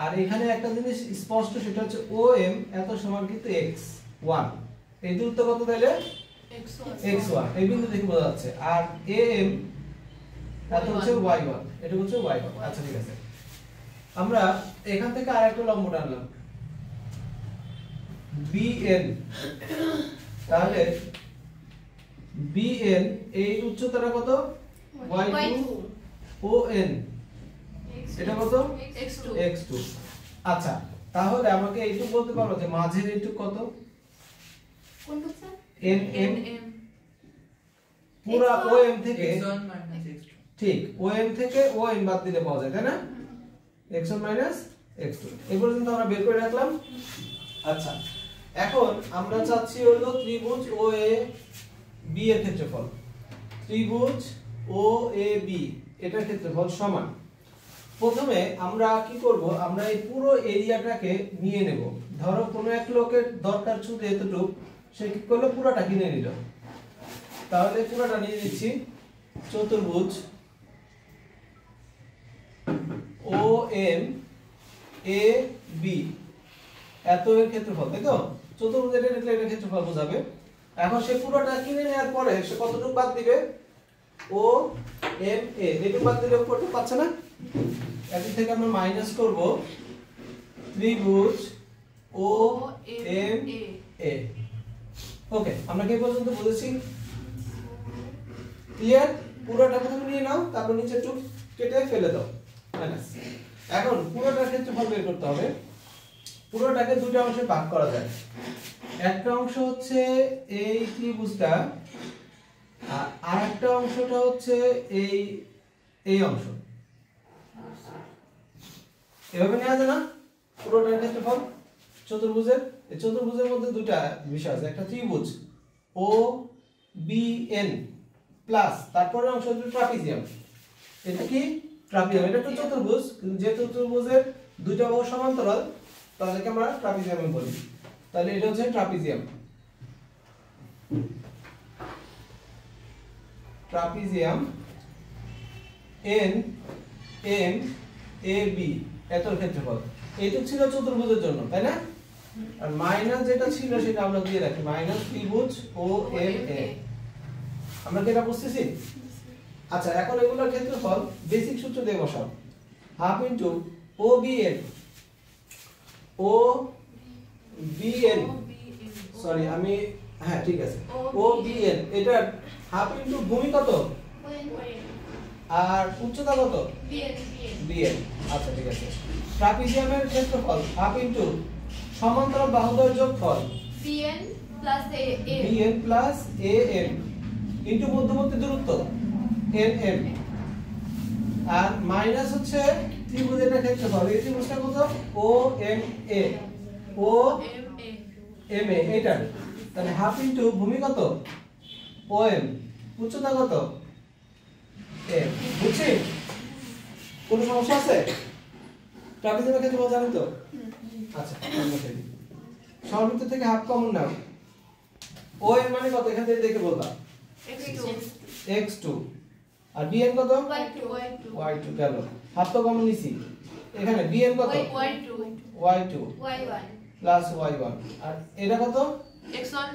[SPEAKER 1] আর এখানে একটা জিনিস স্পষ্ট, সেটা হচ্ছে OM এত সমান কিন্তু x1। এই দূরত্ব কত তাহলে? x1, এই বিন্দু থেকে বোঝা যাচ্ছে। আর am এত হচ্ছে y1, এটা হচ্ছে y1। আচ্ছা ঠিক আছে, আমরা এখান থেকে আরেকটা লম্ব টানলাম bn। তাহলে bn এই উচ্চতাটা কত? y2 on, এটা কত? x2। আচ্ছা তাহলে আমাকে এইটুকু বলতে পারো যে মাঝের এইটুকু কত?
[SPEAKER 2] কোনটা স্যার?
[SPEAKER 1] nm। পুরো om থেকে
[SPEAKER 3] x1 x2,
[SPEAKER 1] ঠিক om থেকে on বাদ দিলে পাওয়া যায়, তাই না? x1 x2 এই পর্যন্ত আমরা বের করে রাখলাম। আচ্ছা এখন আমরা চাচ্ছি হলো ত্রিভুজ OAB এর ক্ষেত্রফল। ত্রিভুজ OAB এটার ক্ষেত্রফল সমান। প্রথমে আমরা কি করব, আমরা এই পুরো এরিয়াটাকে নিয়ে নেব। ধরো কোনো এক লোকের দরকার শুধু এতটুকু, সে কি করলো পুরোটা কিনে নিল। তাহলে পুরোটা নিয়ে নিচ্ছি। চতুর্ভুজ OMAB এত এর ক্ষেত্রফল, তাই তো? চতুর্ভুজ এটা লিখলে এর ক্ষেত্রফল বোঝাবে। এখন সে পুরোটা কিনে নেওয়ার পরে সে কতটুকু বাদ দিবে? OMA এটুকু বাদ দিলে উপরটুকু পাচ্ছে না? এদিক থেকে আমরা মাইনাস করব ত্রিভুজ OMA। ওকে, আমরা কি পর্যন্ত বুঝেছি? ক্লিয়ার? পুরোটা প্রথমে নিয়ে নাও, তারপর নিচে টুক কেটে ফেলে দাও মাইনাস। এখন পুরোটার ক্ষেত্রফল বের করতে হবে। পুরোটাকে দুটো অংশে ভাগ করা যায়। একটা অংশ হচ্ছে এই ত্রিভুজটা, আর আরেকটা অংশটা হচ্ছে এই অংশ। এভাবে নেওয়া যায় না? পুরোটার ক্ষেত্রফল চতুর্ভুজের, এই চতুর্ভুজের মধ্যে দুটো বিষয় আছে। একটা ত্রিভুজ OBN প্লাস তারপরে অংশ হচ্ছে ট্রাপিজিয়াম। এটা কি? ট্রাপিজিয়াম। এটা একটা চতুর্ভুজ, কিন্তু যে চতুর্ভুজের দুইটা বাহু সমান্তরাল তাদেরকে আমরা ট্রাপিজিয়াম বলি। তাহলে এটা হচ্ছে ট্রাপিজিয়াম। ট্রাপিজিয়াম NMAB এত ক্ষেত্রফল। এইটুকু ছিল চতুর্ভুজের জন্য, তাই না? আর মাইনাস যেটা ছিল সেটা আমরা দিয়ে রাখি, মাইনাস ত্রিভুজ OMA। আমরা কি এটা বুঝতেছি? আচ্ছা এখন এগুলোর ক্ষেত্রফল বেসিক সূত্র দিয়ে বসাও। হাফ ইনটু OBN, সরি আমি হ্যাঁ ঠিক আছে, OBN এটা হাফ ইনটু ভূমি কত আর উচ্চতা কত? BN। আচ্ছা ঠিক আছে। ট্রাপিজিয়ামের ক্ষেত্রফল হাফ ইনটু সমান্তরাল বাহুদ্বয়ের যোগফল
[SPEAKER 2] BN প্লাস AM
[SPEAKER 1] ইনটু মধ্যবর্তী দূরত্ব NM, আর মাইনাস হচ্ছে ত্রিভুজের ক্ষেত্রফল। এই ত্রিভুজটা কত? OMA এটা। তাহলে হাফ ইনটু ভূমি কত? OM উচ্চতা কত a বুঝছি কোন সমস্যা আছে ট্রাপিজিয়ামের ক্ষেত্রে জানেন তো আচ্ছা আমরা দেখি সর্ববৃত্ত থেকে হাফ কমন নাও ও এর মানে কত এখান থেকে দেখে বলবা x2 আর bn কত y2 গেল হাফ তো কমন নিছি এখানে bn কত y2 প্লাস y1 আর এটা কত
[SPEAKER 3] x1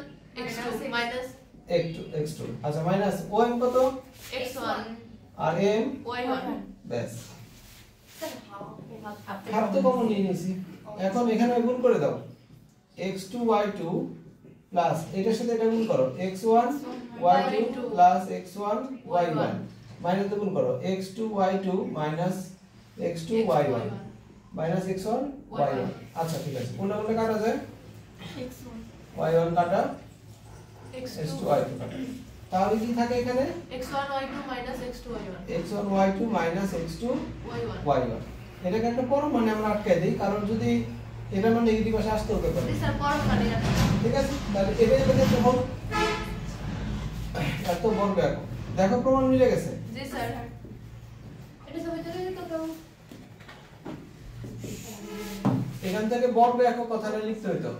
[SPEAKER 3] x2 minus
[SPEAKER 1] x2 আচ্ছা মাইনাস om কত
[SPEAKER 3] x1
[SPEAKER 1] আর m
[SPEAKER 3] y1
[SPEAKER 1] ব্যাস হাফ তো কমন নিয়ে নিছি এখন এখানে গুণ করে দাও x2 y2 প্লাস এটার সাথে এটা গুণ করো x1 y2 plus x1 y1 minus তো গুণ করো x2 y2 minus x2 y1 minus x1 y1 আচ্ছা ঠিক আছে কোনটা কোনটা কাটা যায় y1 কাটা x2 y2 কাটা তাহলে কি থাকে এখানে
[SPEAKER 3] x1 y2 minus x2 y1
[SPEAKER 1] x1 y2 minus x2
[SPEAKER 3] y1
[SPEAKER 1] y1 এটাকে একটা পরম মানে আমরা আটকাই দেই কারণ যদি এটা মানে নেগেটিভ আসে আসতে হতে পারে
[SPEAKER 3] স্যার পরম মানে
[SPEAKER 1] ঠিক আছে তাহলে এটাই দেখতে হোক এত বড় ব্যাপার দেখো প্রমাণ মিলে গেছে
[SPEAKER 3] জি স্যার
[SPEAKER 2] এটা সবাই চলে যেত তো
[SPEAKER 1] এখান থেকে বর্গ একক কথাটা লিখতে হইতো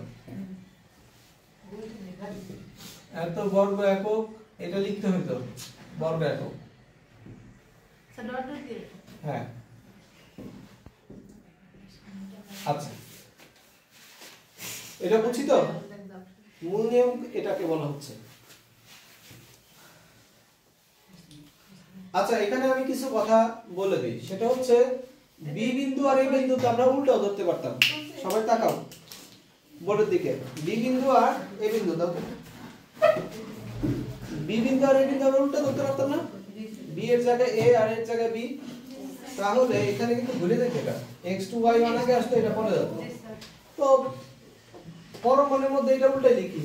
[SPEAKER 1] এত বর্গ একক এটা লিখতে হইতো বর্গ একক
[SPEAKER 3] স্যার ডট ডট দিয়ে
[SPEAKER 1] হ্যাঁ আচ্ছা এটা বুঝছি তো মূল নিয়ম এটাকে বলা হচ্ছে আচ্ছা এখানে আমি কিছু কথা বলে দিই সেটা হচ্ছে বি বিন্দু আর এ বিন্দু তো আমরা উল্টাও ধরতে পারতাম সবাই তাকাও বোর্ডের দিকে বি বিন্দু আর এ বিন্দু দাও বি বিন্দু আর এ বিন্দু আমরা উল্টা ধরতে পারতাম না বি এর জায়গায় এ আর এর জায়গায় বি তাহলে এখানে কিন্তু ঘুরে দেখে এটা x2 y1 আগে আসতো এটা পরে যেত তো পরমাণুর মধ্যে এটা উল্টাই লিখি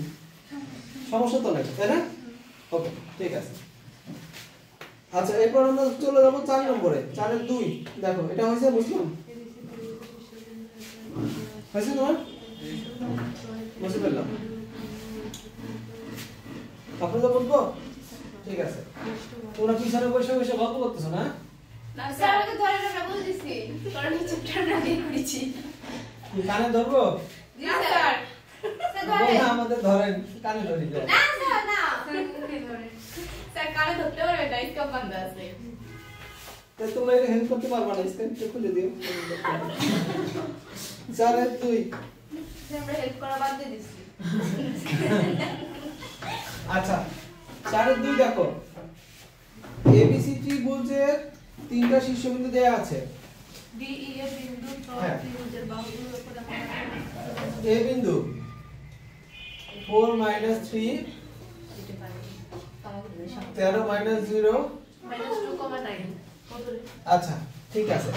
[SPEAKER 1] সমস্যা তো নাই তাই না ওকে ঠিক আছে আচ্ছা এরপর আমরা চলে যাব 4 নম্বরে 4 এর 2 দেখো এটা হইছে বুঝলাম হইছে তোমার বুঝতে পারলাম আপনারা বলবো ঠিক আছে তোমরা পিছনে বসে বসে গল্প করতেছো না
[SPEAKER 2] না স্যার আমাকে ধরে আমরা বলতেছি কারণ এই চ্যাপ্টার না দিয়ে করেছি
[SPEAKER 1] কি কানে ধরবো
[SPEAKER 2] জি স্যার স্যার ধরে
[SPEAKER 1] বলনা আমাদের ধরেন কানে ধরি দেয়
[SPEAKER 2] না স্যার না স্যার কানে ধরতে পারবে না ইসকা বন্ধ আছে
[SPEAKER 1] তো তোমরা এটা হেল্প করতে পারবা না স্ক্রিনটা খুলে দিও 4 এর 2
[SPEAKER 2] স্যার আমরা হেল্প করা বাদ দিয়ে দিছি
[SPEAKER 1] আচ্ছা 4 এর 2 দেখো ABC ত্রিভুজের তিনটা শীর্ষবিন্দু দেয়া আছে
[SPEAKER 3] ডি ই এর বিন্দু
[SPEAKER 1] হ্যাঁ।
[SPEAKER 3] ত্রিভুজের বাহুগুলোর উপর
[SPEAKER 1] A বিন্দু 4 minus 3 13 minus 0
[SPEAKER 3] -2,9
[SPEAKER 1] আচ্ছা ঠিক আছে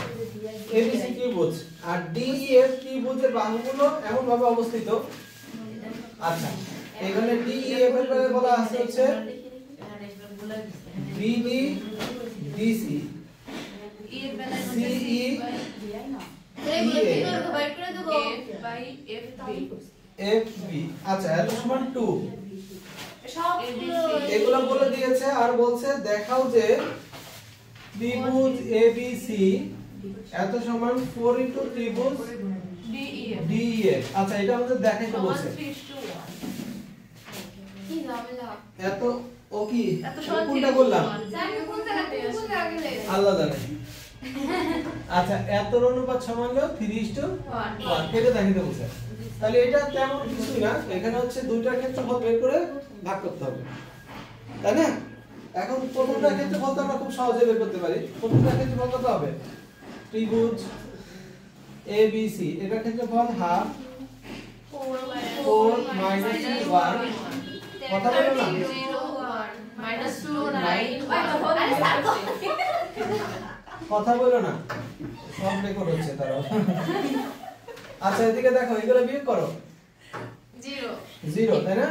[SPEAKER 1] ABC ত্রিভুজ আর DEF ত্রিভুজের বাহুগুলো এমন ভাবে অবস্থিত আচ্ছা এখানে DEF এর ব্যাপারে বলা আছে হচ্ছে BD DC
[SPEAKER 3] ই এর বেলায়
[SPEAKER 1] CE
[SPEAKER 2] এগুলো কি করব বাইট করে দেব
[SPEAKER 3] f/fb
[SPEAKER 1] FB আচ্ছা এর সমান 2
[SPEAKER 2] সব
[SPEAKER 1] এগুলো বলে দিয়েছে আর বলছে দেখাও যে ত্রিভুজ ABC এত সমান 4 ইনটু ত্রিভুজ
[SPEAKER 3] ডি ই এর
[SPEAKER 1] DEF আচ্ছা এটা আমাদের দেখাইতে বলছে
[SPEAKER 3] 3:1
[SPEAKER 2] কি ঝামেলা
[SPEAKER 1] এত ও কি
[SPEAKER 3] এত সহজ
[SPEAKER 1] কোনটা বললাম
[SPEAKER 2] স্যার আমি কোন জায়গা থেকে কোন জায়গা গেলে
[SPEAKER 1] আল্লাহ জানে আচ্ছা এত অনুপাত সমান হলো 3:1 কেটে দেখাইতে বলছে তাহলে এটা তেমন কিছুই না এখানে হচ্ছে দুইটার ক্ষেত্রফল বের করে ভাগ করতে হবে তাই না এখন প্রথমটার ক্ষেত্রফল তো আমরা খুব সহজে বের করতে পারি প্রথমটার ক্ষেত্রফল কত হবে ত্রিভুজ ABC এটার ক্ষেত্রফল হাফ 4 minus 1 কথা বলো না কথা বলো না সব রেকর্ড হচ্ছে তারা আচ্ছা এদিকে দেখো এগুলো বিয়োগ করো 0 তাই না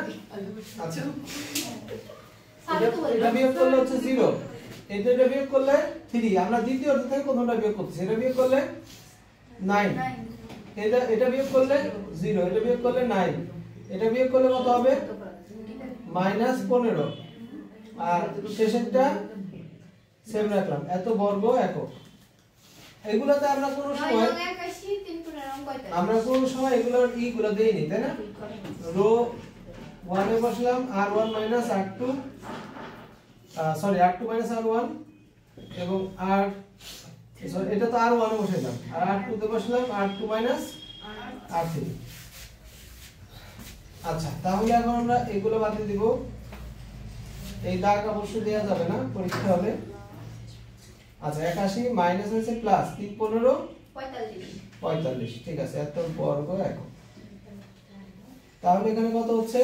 [SPEAKER 1] আচ্ছা এটা বিয়োগ করলে হচ্ছে 0 এটা বিয়োগ করলে 3 আমরা দ্বিতীয় অর্থ থেকে কোনটা বিয়োগ করতেছি এটা বিয়োগ করলে 9 এটা বিয়োগ করলে 0 এটা বিয়োগ করলে 9 এটা বিয়োগ করলে কত হবে -15 আর শেষেরটা সেম রাখলাম, এত বর্গ একক। এগুলাতে আমরা কোনো সময় এগুলোর ইগুলো দেইনি, তাই না? রো 1 এ বসলাম r1 - r2, sorry r2 - r1 এবং সরি এটা তো r1 এ বসাইলাম, আর r2 তে বসলাম r2 - r3। আচ্ছা, তাহলে এখন আমরা এগুলো বাদ দিয়ে দিব। এই দাগ অবশ্যই দেওয়া যাবে না, পরীক্ষা হবে। আচ্ছা, 81 মাইনাস হয়েছে প্লাস 3 15 45, ঠিক আছে, এত বর্গ একক। তাহলে এখানে কত হচ্ছে?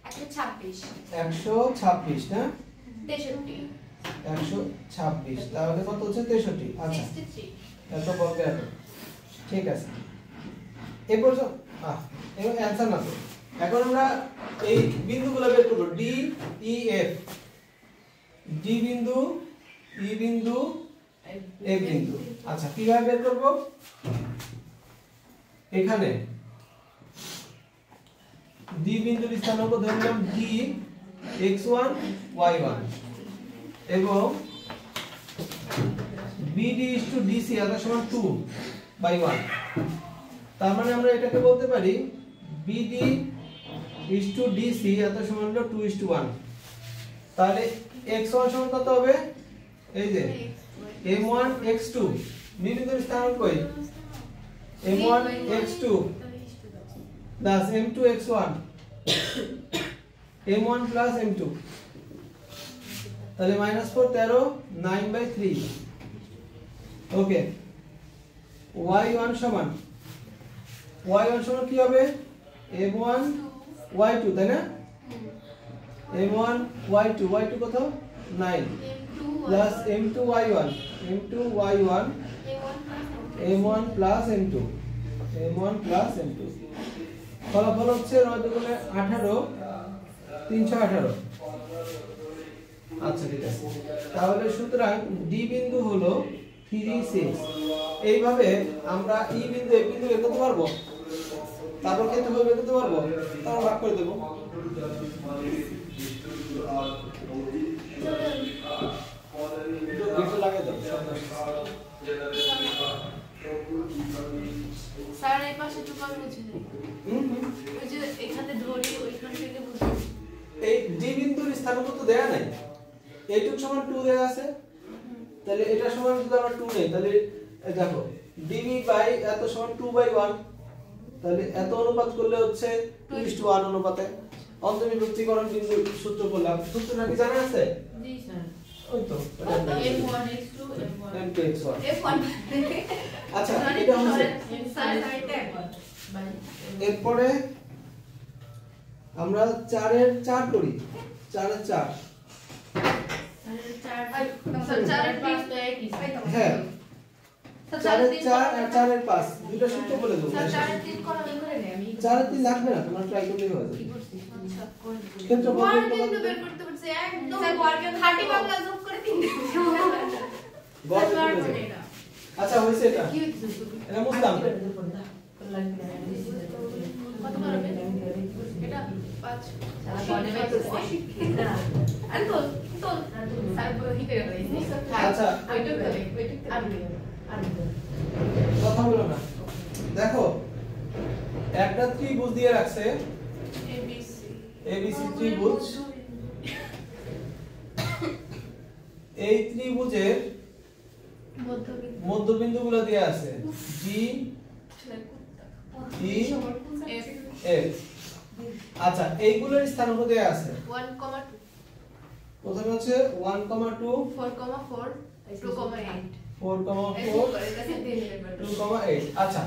[SPEAKER 1] 126 না? 126, তাহলে কত হচ্ছে? 63। আচ্ছা, এত বর্গ একক, ঠিক আছে। এই পর্যন্ত এবার অ্যানসার না তো। এখন আমরা এই বিন্দুগুলো বের করব, ডি ই এফ, ডি বিন্দু, ই বিন্দু, এফ বিন্দু। আচ্ছা, কিভাবে বের করব? এখানে ডি বিন্দুর স্থানাঙ্ক ধরলাম ডি x1 y1 এবং বিডি টু ডিসি এটা সমান 2/1। তার মানে আমরা এটাকে বলতে পারি বিডি টু ডিসি এটা সমান হলো 2:1। তাহলে x1 সমান কত হবে? এই যে m1 x2, বি বিন্দুর স্থানাঙ্ক কই? m1 x2 plus m2 x1, m1 plus m2, তাহলে -4 13 9/3। ওকে, y1 সমান কি হবে? m1 y2, তাই না? m1 y2 কত? 9 plus m2 y1 m1 plus m2 ফলাফল হচ্ছে 9 দুগুণে 18 318। আচ্ছা, ঠিক আছে। তাহলে সুতরাং ডি বিন্দু হলো 3 6। এইভাবে আমরা ই বিন্দু এফ বিন্দু বের করতে পারবো, তারপর ক্ষেত্রফল বের করতে পারবো, তারপর ভাগ করে দেব। এটা লাগিয়ে দাও
[SPEAKER 3] স্যার, এই পাশে তো কম বুঝে নেই। ওই যে এখানে ধরি, ওইখান থেকে বুঝি।
[SPEAKER 1] এই ডি বিন্দুর স্থানাঙ্ক তো দেয়া নাই, এইটুক সমান 2 দেয়া আছে, তাহলে এটা সমান যদি আমরা 2 নেই, তাহলে দেখো ডিবি বাই এত সমান 2/1, তাহলে এত অনুপাত করলে হচ্ছে 2:1 অনুপাতে। অন্তর্বিভক্তিকরণ বিন্দু সূত্র বললাম, সূত্রটা কি জানা আছে?
[SPEAKER 3] জি স্যার।
[SPEAKER 1] ওই তো
[SPEAKER 3] m1 x2
[SPEAKER 1] m2 x1।
[SPEAKER 2] F1
[SPEAKER 1] আচ্ছা, এটা হচ্ছে। এরপরে আমরা 4 এর 4 করি, 4 এর 4। হ্যাঁ, 4 এর 4 আর 4 এর 5 দুটো সূত্র বলে দেবো। 4 এর 3 লাগবে না, তোমরা ট্রাই করলেই হবে। ক্ষেত্রফল বের করতে
[SPEAKER 2] পারছে একদম খাঁটি বাংলা যোগ করে 3
[SPEAKER 1] আচ্ছা, হইছে এটা। এটা বুঝলাম।
[SPEAKER 3] কত পারবে? এটা 5
[SPEAKER 1] আচ্ছা, কথা বলো না। দেখো, একটা ত্রিভুজ দিয়ে রাখছে, এবিসি ত্রিভুজ। এই ত্রিভুজের মধ্যবিন্দুগুলো দেয়া আছে ডি ই এফ। আচ্ছা, এইগুলোর স্থানাঙ্ক দেয়া আছে
[SPEAKER 3] 1,2
[SPEAKER 1] প্রথমে হচ্ছে 1,2
[SPEAKER 3] 4,4 2,8
[SPEAKER 1] 4,4 2,8। আচ্ছা,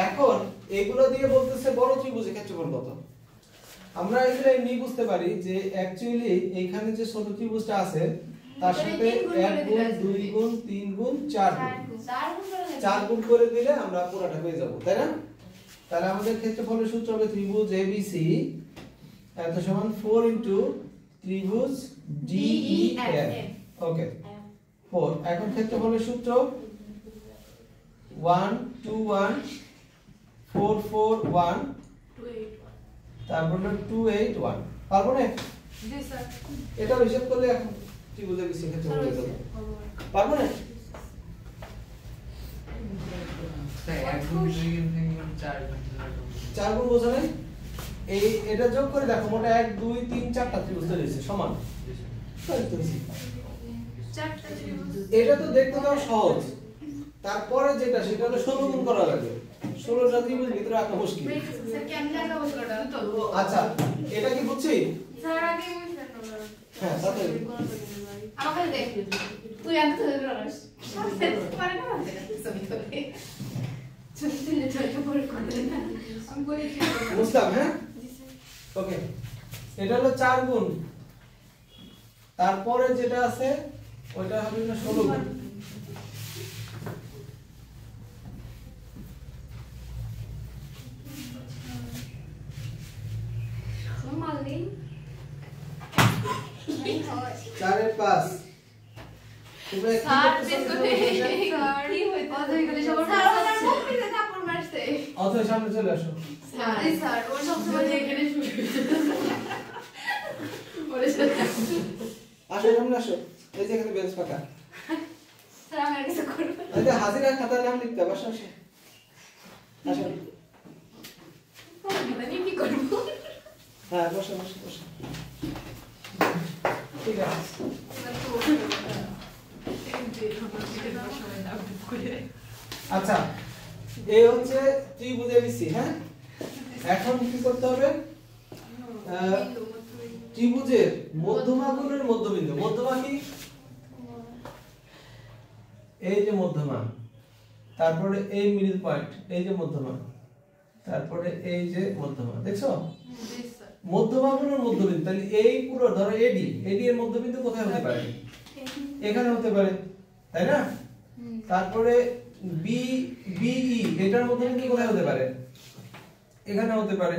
[SPEAKER 1] এখন এগুলো দিয়ে বলতেছে বড় ত্রিভুজের ক্ষেত্রফল কত। আমরা এগুলো এমনি বুঝতে পারি যে অ্যাকচুয়ালি এইখানে যে ছোট ত্রিভুজটা আছে তার সাথে 1 গুণ 2 গুণ 3 গুণ 4 গুণ করে দিলে আমরা পুরোটা পেয়ে যাব, তাই না? তাহলে আমাদের ক্ষেত্রফলের সূত্র হবে ত্রিভুজ এবিসি এত সমান 4 ইনটু ত্রিভুজ ডিইএফ। ওকে, 4। এখন ক্ষেত্রফলের সূত্র 1 2 1 4 4 1
[SPEAKER 3] 281
[SPEAKER 1] তারপর 2 8 1। পারবো না?
[SPEAKER 3] জি স্যার
[SPEAKER 1] এটা হিসাব করলে এখন ত্রিভুজের বিসি ক্ষেত্র হয়ে যাবে পারবো না চার গুণ বোঝা নাই এই এটা যোগ করে দেখো মোটা 1 2 3 4টা ত্রিভুজ রয়েছে সমান
[SPEAKER 3] চারটা ত্রিভুজ
[SPEAKER 1] এটা তো দেখতে তো সহজ তারপরে যেটা সেটা হলো 16 গুণ করা লাগে 16টা ত্রিভুজ ভিতরে আঁকা মুশকিল
[SPEAKER 2] স্যার কেমনে আঁকা বলছোটা
[SPEAKER 1] আচ্ছা এটা কি বুঝছি
[SPEAKER 2] স্যার আগে বুঝলেন না
[SPEAKER 1] হ্যাঁ তাতে
[SPEAKER 2] আমাকে দেখ তুই আনতে ধরে রাখিস পারে না সবই করে চলে করে না আমি বলি
[SPEAKER 1] বুঝলাম হ্যাঁ ওকে এটা হলো 4 গুণ তারপরে যেটা আছে ওইটা হবে না 16 গুণ
[SPEAKER 2] মালদিন
[SPEAKER 1] 4 এর 5 তোমরা কি
[SPEAKER 3] স্যার
[SPEAKER 1] করতেছো?
[SPEAKER 3] স্যার কি হইতো অধৈ গেলে সবার
[SPEAKER 2] স্যার আমার মুখে থাপ্পড় মারছে
[SPEAKER 1] অথবা সামনে চলে আসো
[SPEAKER 3] স্যার স্যার ওর সব সময় এখানে শুয়ে ওরে
[SPEAKER 1] আসো সামনে আসো এই যে এখানে বেঞ্চ পাকা
[SPEAKER 2] স্যার আমার কাছে করবে
[SPEAKER 1] এই যে হাজিরা খাতার নাম লিখতে হবে আসো আসো আসো
[SPEAKER 2] আমি কি করব
[SPEAKER 1] হ্যাঁ বসো বসো বসো ঠিক আছে আচ্ছা এই হচ্ছে ত্রিভুজ এবিসি হ্যাঁ এখন কি করতে হবে ত্রিভুজের মধ্যমাগুণের মধ্যবিন্দু মধ্যমা কি এই যে মধ্যমা তারপরে এই মিডল পয়েন্ট এই যে মধ্যমা তারপরে এই যে মধ্যমা দেখছো মধ্যমাগুণের মধ্যবিন্দু তাহলে এই পুরো ধরো এডি এর মধ্যবিন্দু কোথায় হতে পারে এখানে হতে পারে তাই না তারপরে বি বিই এটার মধ্যবিন্দু কোথায় হতে পারে এখানে হতে পারে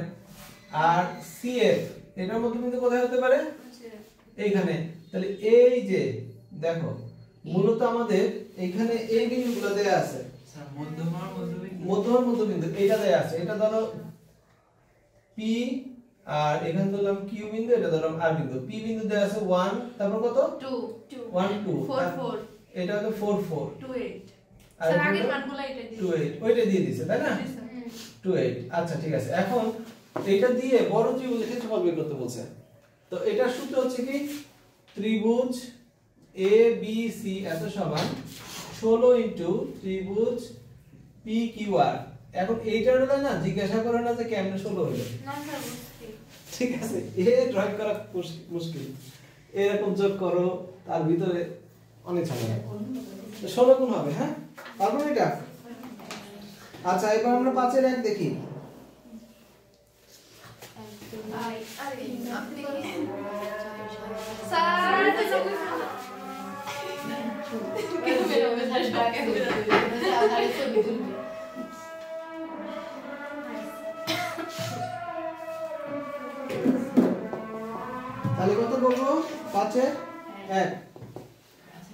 [SPEAKER 1] আর সিএফ এটার মধ্যবিন্দু কোথায় হতে পারে এইখানে তাহলে এই যে দেখো মূলত আমাদের এখানে এই বিন্দুগুলো দেয়া আছে
[SPEAKER 4] স্যার মধ্যমার মধ্যবিন্দু
[SPEAKER 1] মধ্যমার মধ্যবিন্দু এটা দেয়া আছে এটা ধরো পি আর এখানে ধরলাম কিউ বিন্দু এটা ধরলাম আর বিন্দু পি বিন্দু দেয়া আছে 1 তারপর কত
[SPEAKER 3] 2
[SPEAKER 1] 1 2
[SPEAKER 3] 4 4
[SPEAKER 1] এটা হলো 4 4
[SPEAKER 3] 28
[SPEAKER 1] আর
[SPEAKER 3] স্যার
[SPEAKER 1] এটা
[SPEAKER 3] আগের
[SPEAKER 1] হলো
[SPEAKER 3] মানগুলো এটা দিয়ে
[SPEAKER 1] 28 ওইটা দিয়ে দিয়েছে তাই না 28 আচ্ছা ঠিক আছে এখন এটা দিয়ে বড় ত্রিভুজের ক্ষেত্রফল বের করতে বলছে তো এটার সূত্র হচ্ছে কি ত্রিভুজ এ বি সি এত সমান 16 ইনটু ত্রিভুজ পি কিউ আর এখন এইটার হলো না জিজ্ঞাসা করে না যে কেমনে 16 হলো
[SPEAKER 2] না স্যার বুঝছি
[SPEAKER 1] ঠিক আছে এ ড্রয়িং করা মুশকিল এরকম যোগ করো তার ভিতরে অনেক ঝামেলা তো 16 গুণ হবে হ্যাঁ পারবো না এটা আচ্ছা এবার আমরা 5 এর 1 দেখি
[SPEAKER 2] আই আরে আপনি স্যার তো
[SPEAKER 3] কেন বেরো স্যার সব কেন বেরো
[SPEAKER 1] তাহলে কত করবো 5 এর 1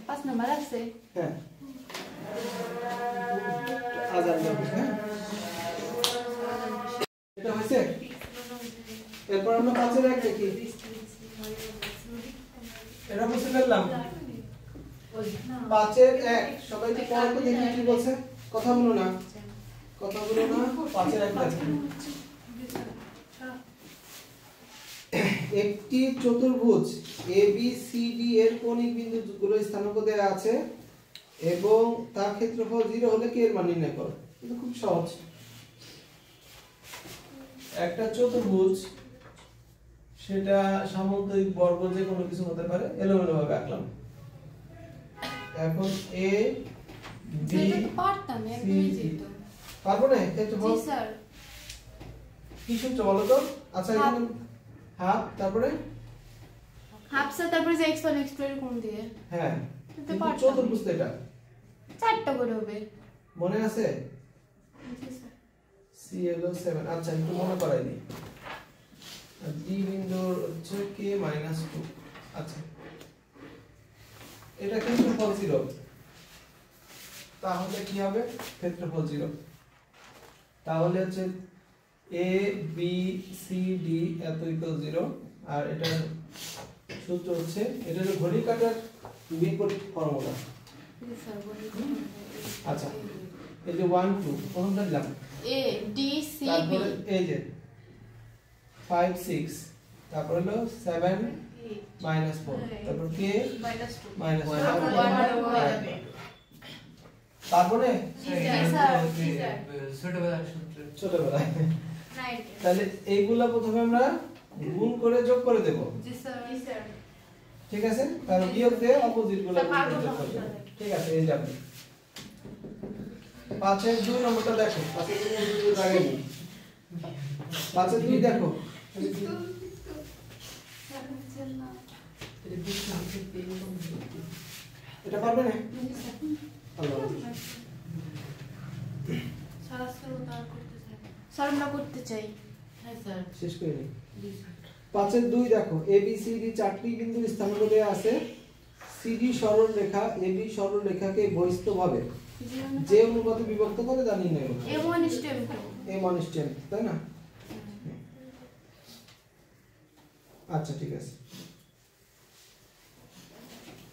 [SPEAKER 2] 5 নাম্বার আছে
[SPEAKER 1] হ্যাঁ আজান দেবো হ্যাঁ এটা হয়েছে এরপর আমরা 5 এর 1 দেখি এটা বুঝতে পারলাম 5 এর 1 সবাই তো পড়তে দেখি কি বলছে কথা বলো না 5 এর 1 দেখি একটি চতুর্ভুজ ABCD এর কোণিক বিন্দুগুলো স্থানাঙ্ক দেওয়া আছে এবং তার ক্ষেত্রফল 0 হলে কে এর মান নির্ণয় করো এটা খুব সহজ একটা চতুর্ভুজ সেটা সামুদ্রিক বর্গ যে কোনো কিছু হতে পারে এলোমেলো ভাবে আঁকলাম এখন A B
[SPEAKER 2] এটা তো পারতাম একদমই যেত
[SPEAKER 1] পারবো না ক্ষেত্রফল
[SPEAKER 2] জি স্যার
[SPEAKER 1] কি সূত্র বলো তো আচ্ছা এখানে হাফ তারপরে
[SPEAKER 2] হাফ স্যার তারপরে যে x1 x2 এর কোণ দিয়ে
[SPEAKER 1] হ্যাঁ
[SPEAKER 2] কিন্তু
[SPEAKER 1] কিন্তু
[SPEAKER 2] পারতাম।
[SPEAKER 1] চতুর্ভুজ তো এটা
[SPEAKER 2] চারটা করে হবে
[SPEAKER 1] মনে আছে
[SPEAKER 2] জি স্যার
[SPEAKER 1] সি হলো 7 আচ্ছা একটু মনে করাই দিই ডি বিন্দুর হচ্ছে কে -2 আচ্ছা এটা ক্ষেত্রফল 0 তাহলে কি হবে ক্ষেত্রফল 0 তাহলে হচ্ছে A B C D এত ইকুয়াল 0 আর এটা সূত্র হচ্ছে এটা হলো ঘড়ির কাঁটার বিপরীত ফর্মুলা। আচ্ছা এই যে 1 2 কোনটা দিলাম
[SPEAKER 3] এ ডি সি বি,
[SPEAKER 1] তারপরে এই যে 5 6, তারপর হলো 7 -4, তারপর কে -1, তারপরে ছোটবেলায় তাহলে এইগুলা প্রথমে আমরা গুণ করে যোগ করে দেব,
[SPEAKER 3] জি স্যার।
[SPEAKER 1] ঠিক আছে? তাহলে বিয়োগ দিয়ে অপোজিট গুলো গুণ করে যোগ করে দেব, ঠিক আছে? এই যাবে 5 এর 2 নম্বরটা দেখো, 5 এর 2 আগে নি 5 এর 2 দেখো, এটা পারবে না? ভালো
[SPEAKER 3] স্যার আজকে তার করতে চাই।
[SPEAKER 2] স্যার আমরা করতে চাই।
[SPEAKER 3] হ্যাঁ স্যার।
[SPEAKER 1] শেষ করে নি। 5 এর 2 দেখো, এ বি সি ডি চারটি বিন্দু স্থানাঙ্ক দেয়া আছে। সিডি সরল রেখা এবি সরল রেখাকে বহিস্থভাবে যে অনুপাতে বিভক্ত করে তা নির্ণয় করো। m1:m, তাই না? আচ্ছা ঠিক আছে,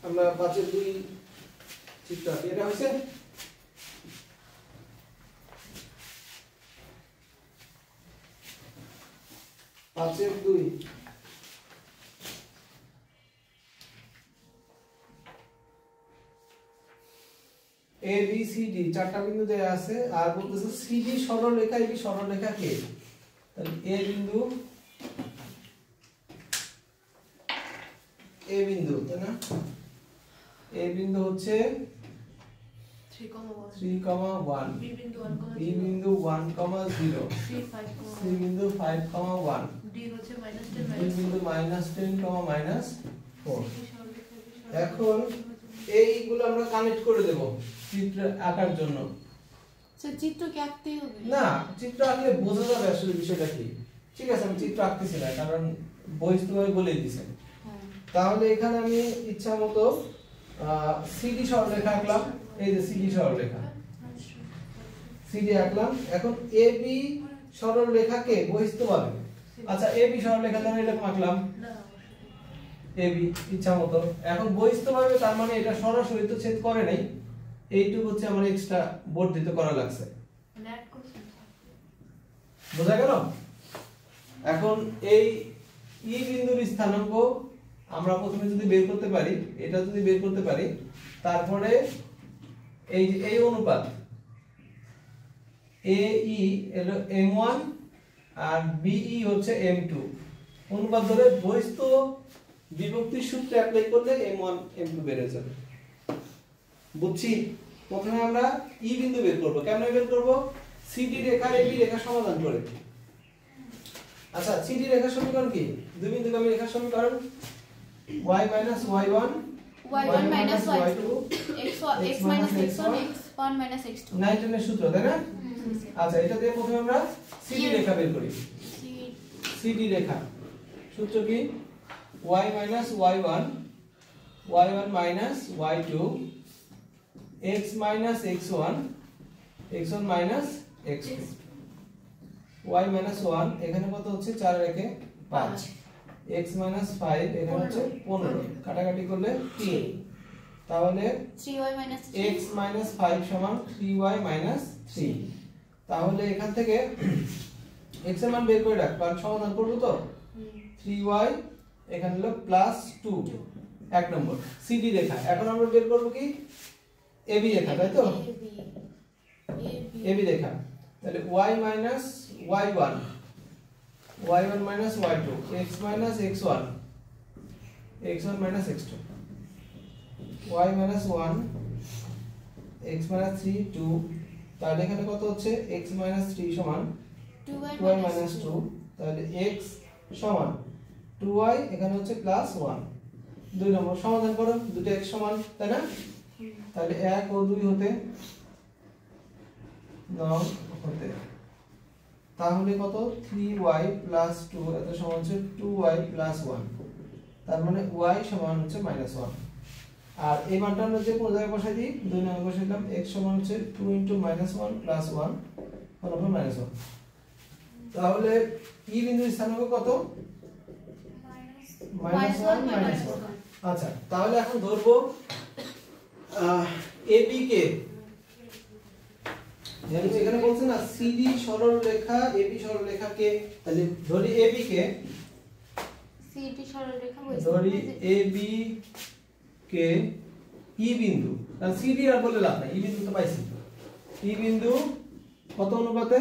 [SPEAKER 1] আমরা 5 এর 2 চিত্র আঁকি। এটা হইছে? পাঁচের 2 এ বি সি ডি চারটা বিন্দু দেয়া আছে, আর বলতেছে সিডি সরল রেখা এবি সরল রেখা কে, তাহলে এ বিন্দু তাই না? এ বিন্দু হচ্ছে 3,1,
[SPEAKER 3] বি বিন্দু 1,
[SPEAKER 1] বি বিন্দু 1, 0,
[SPEAKER 3] 3, 5,
[SPEAKER 1] সি বিন্দু 5,1,
[SPEAKER 3] ডি হচ্ছে
[SPEAKER 1] বি
[SPEAKER 3] -10,
[SPEAKER 1] বিন্দু -10, -4। এখন এইগুলো আমরা কানেক্ট করে দেব চিত্র আঁকার জন্য।
[SPEAKER 2] স্যার চিত্র কি আঁকতেই হবে?
[SPEAKER 1] না, চিত্র আঁকলে বোঝা যাবে আসলে বিষয়টা কি। ঠিক আছে, আমি চিত্র আঁকতেছি না কারণ বহিস্থভাবে বলে দিয়েছেন। তাহলে এখানে আমি ইচ্ছা মতো সিডি সরলরেখা আঁকলাম, এই যে সিডি সরলরেখা, সিডি আঁকলাম। এখন এবি সরলরেখাকে বহিস্থভাবে, আচ্ছা এবি সরলরেখা ধরে এরকম আঁকলাম, এবি ইচ্ছা মতো। এখন বহিস্থভাবে তার মানে এটা সরাসরি তো ছেদ করে নাই, এইটুকু হচ্ছে আমার এক্সট্রা বর্ধিত করা লাগছে। বোঝা গেল? এখন এই ই বিন্দুর স্থানাঙ্ক আমরা প্রথমে যদি বের করতে পারি, এটা যদি বের করতে পারি, তারপরে এই যে এই অনুপাত এ ই হলো m1 আর বি ই হচ্ছে m2, অনুপাত ধরে বহিস্থ বিভক্তির সূত্র অ্যাপ্লাই করলে m1 m2 বের হয়ে যাবে। বুঝছি? প্রথমে আমরা ই বিন্দু বের করব। কেমনে বের করব? সিডি রেখা এবি রেখা সমাধান করে। আচ্ছা, সিডি রেখার সমীকরণ কি? দুই বিন্দুগামী রেখার সমীকরণ y y1
[SPEAKER 2] y1 y2 x x-1 x1 x2
[SPEAKER 1] 9 এর সূত্র, তাই না? আচ্ছা, এটা দিয়ে প্রথমে আমরা সিডি রেখা বের করি। সিডি রেখা সূত্র কি? y y1 y1 y2 x x1 x1 x2 y 1 এখানে কত হচ্ছে 4 রেখে 5, x 5 এখানে হচ্ছে 15, কাটাকাটি করলে 3, তাহলে
[SPEAKER 2] 3y
[SPEAKER 1] x 5 সমান 3y 3। তাহলে এখান থেকে x এর মান বের করে রাখ, কারণ সমাধান করব তো। 3y এখানে হলো +2, এক নম্বর সিডি রেখা। এখন আমরা বের করব কি? এবি রেখা, তাই তো? এবি রেখা, তাহলে y y1 y1 y2 x x1 x1 x2 y 1 x 3 2, তাহলে এখানে কত হচ্ছে? x 3 সমান 2y 2, তাহলে x সমান 2y এখানে হচ্ছে +1। দুই নম্বর সমাধান করো, দুটো x সমান, তাই না? তাহলে 1 ও 2 হতে 9 হতে, তাহলে কত? 3y 2 এত সমান হচ্ছে 2y 1, তার মানে y সমান হচ্ছে -1। আর এই মানটা আমরা যে কোনো জায়গায় বসাই দিই, দুই নম্বরে বসাই দিলাম, x সমান হচ্ছে 2 * -1 + 1 ফলাফল -1। তাহলে ই বিন্দুর স্থানাঙ্ক কত? -1 -1। আচ্ছা তাহলে এখন ধরবো AB কে, এখানে বলছে না CD সরলরেখা AB সরলরেখাকে, তাহলে ধরি AB কে,
[SPEAKER 3] সিডি সরলরেখা
[SPEAKER 1] ধরি AB কে ই বিন্দু, কারণ CD আর বলে লাভ নাই, ই বিন্দু তো পাইছি। ই বিন্দু কত অনুপাতে?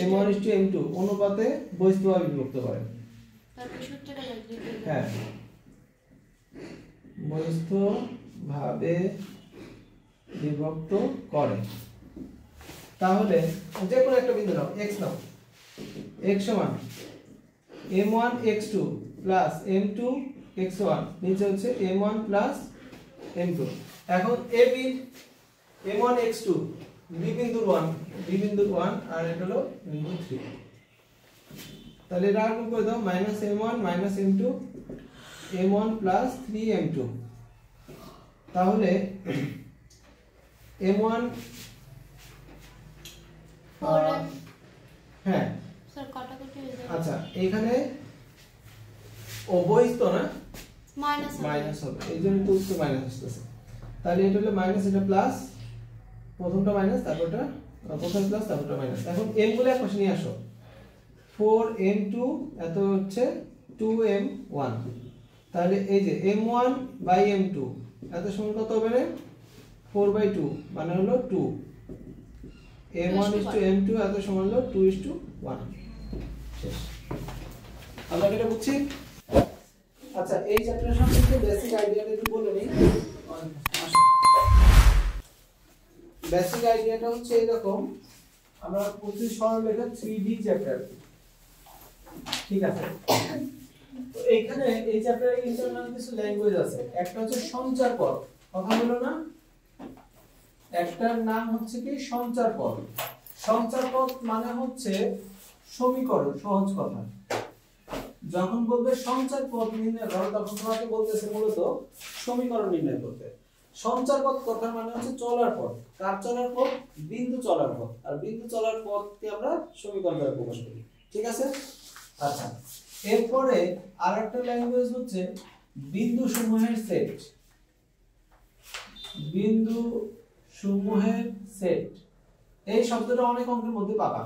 [SPEAKER 1] m1:m2 অনুপাতে বহিস্থভাবে বিভক্ত করে।
[SPEAKER 3] তারপর সূত্রটা লিখতে হবে।
[SPEAKER 1] হ্যাঁ, বহিস্থভাবে বিভক্ত করে। তাহলে যে কোনো একটা বিন্দু নাও, x নাও, x সমান m1 x2 plus m2 x1, নিচে হচ্ছে m1 প্লাস m2। এখন a b m1 x2 b বিন্দুর 1 আর এটা হলো বিন্দু 3। তাহলে এটা গুণ করে দাও, -m1 -m2 m1 plus 3m2। তাহলে m1 হ্যাঁ
[SPEAKER 3] স্যার কাটাকুটি হয়ে যাবে।
[SPEAKER 1] আচ্ছা এখানে বহিস্থ না
[SPEAKER 3] মাইনাস
[SPEAKER 1] মাইনাস হবে, এই জন্য তো উত্তর মাইনাস আসতেছে। তাহলে এটা হলো মাইনাস, এটা প্লাস, প্রথমটা মাইনাস তারপরটা, প্রথম প্লাস তারপরটা মাইনাস। এখন m বলে এক পাশে নিয়ে আসো, 4m2 এত হচ্ছে 2m1। তাহলে এই যে m1/m2 এত সমান কত হবে রে? 4/2 মানে হলো 2। m1:m2 এত সমান হলো 2:1। শেষ। আমরা এটা বুঝছি? আচ্ছা এই চ্যাপ্টারের সম্পর্কে বেসিক আইডিয়াটা একটু বলে নিই। বেসিক আইডিয়াটা হচ্ছে এরকম, আমরা পড়ছি সরলরেখা 3D চ্যাপ্টার, ঠিক আছে? তো এইখানে এই চ্যাপ্টারে ইন্টারনাল কিছু ল্যাঙ্গুয়েজ আছে। একটা হচ্ছে সঞ্চার পদ, কথা হলো না? একটার নাম হচ্ছে কি সঞ্চার পদ। সঞ্চার পদ মানে হচ্ছে সমীকরণ, সহজ কথা। যখন বলবে সঞ্চার পদ নির্ণয় করো তখন তোমাকে বলতেছে মূলত সমীকরণ নির্ণয় করতে। সঞ্চার পদ কথার মানে হচ্ছে চলার পথ। কার চলার পথ? বিন্দু চলার পথ। আর বিন্দু চলার পথকে আমরা সমীকরণ দ্বারা প্রকাশ করি, ঠিক আছে? আচ্ছা এরপরে আরেকটা ল্যাঙ্গুয়েজ হচ্ছে বিন্দু সমূহের সেট। বিন্দু সমূহের সেট, এই শব্দটা অনেক অঙ্কের মধ্যে পাবা।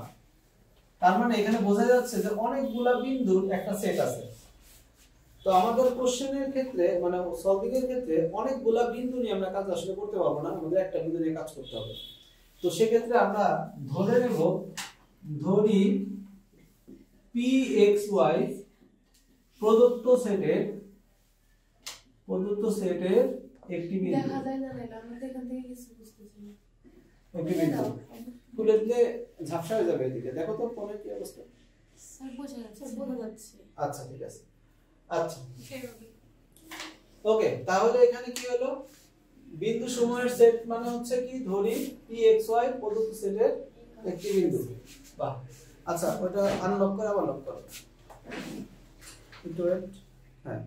[SPEAKER 1] তার মানে এখানে বোঝা যাচ্ছে যে অনেকগুলা বিন্দুর একটা সেট আছে। তো আমাদের কোশ্চেনের ক্ষেত্রে মানে সলভিং এর ক্ষেত্রে অনেকগুলা বিন্দু নিয়ে আমরা কাজ আসলে করতে পারবো না, আমাদের একটা বিন্দু নিয়ে কাজ করতে হবে। তো সেক্ষেত্রে আমরা ধরে নেব, ধরি pxy প্রদত্ত সেটের একটি বিন্দু।
[SPEAKER 3] দেখা যায় না ম্যাডাম, আমরা এখান থেকে কিছু বুঝতেছি না।
[SPEAKER 1] একটি বিন্দু খুলে দিলে ঝাপসা হয়ে যাবে এদিকে, দেখো তো ফোনের কি অবস্থা।
[SPEAKER 3] স্যার বোঝা যাচ্ছে।
[SPEAKER 1] আচ্ছা ঠিক আছে। আচ্ছা ওকে, তাহলে এখানে কি হলো? বিন্দু সমূহের সেট মানে হচ্ছে কি, ধরি pxy প্রদত্ত সেটের একটি বিন্দু। বাহ, আচ্ছা ওটা আনলক করে আবার লক করো, একটু ওয়েট। হ্যাঁ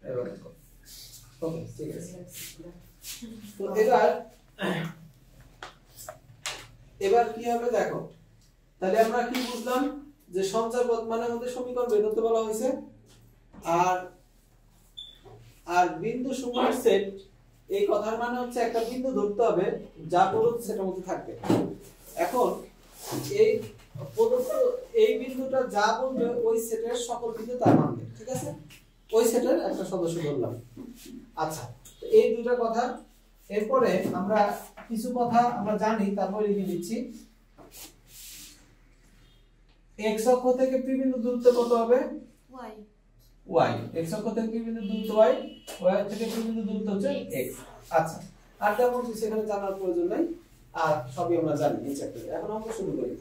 [SPEAKER 1] এবার দেখো, ওকে ঠিক আছে। তো এবার কি হবে দেখো, তাহলে আমরা কি বুঝলাম যে সঞ্চার পথ মানে আমাদের সমীকরণ বের করতে বলা হয়েছে, আর বিন্দু সমূহের সেট এই কথার মানে হচ্ছে একটা বিন্দু ধরতে হবে যা প্রদত্ত সেটের মধ্যে থাকবে। এখন এই বিন্দুটা যা বলবে ওই সেটের সকল বিন্দু তার মানবে, ঠিক আছে? ওই সেটের একটা সদস্য ধরলাম। আচ্ছা তো এই দুটো কথা। এরপরে আমরা কিছু কথা আমরা জানি, তারপরে লিখে দিচ্ছি। x অক্ষ থেকে p বিন্দু দূরত্ব কত হবে? y। x অক্ষ থেকে p বিন্দু দূরত্ব y, y থেকে p বিন্দু দূরত্ব হচ্ছে x। আচ্ছা আর তেমন কিছু এখানে জানার প্রয়োজন নাই, আর সবই আমরা জানি এই চ্যাপ্টারে। এখন আমরা শুরু করি।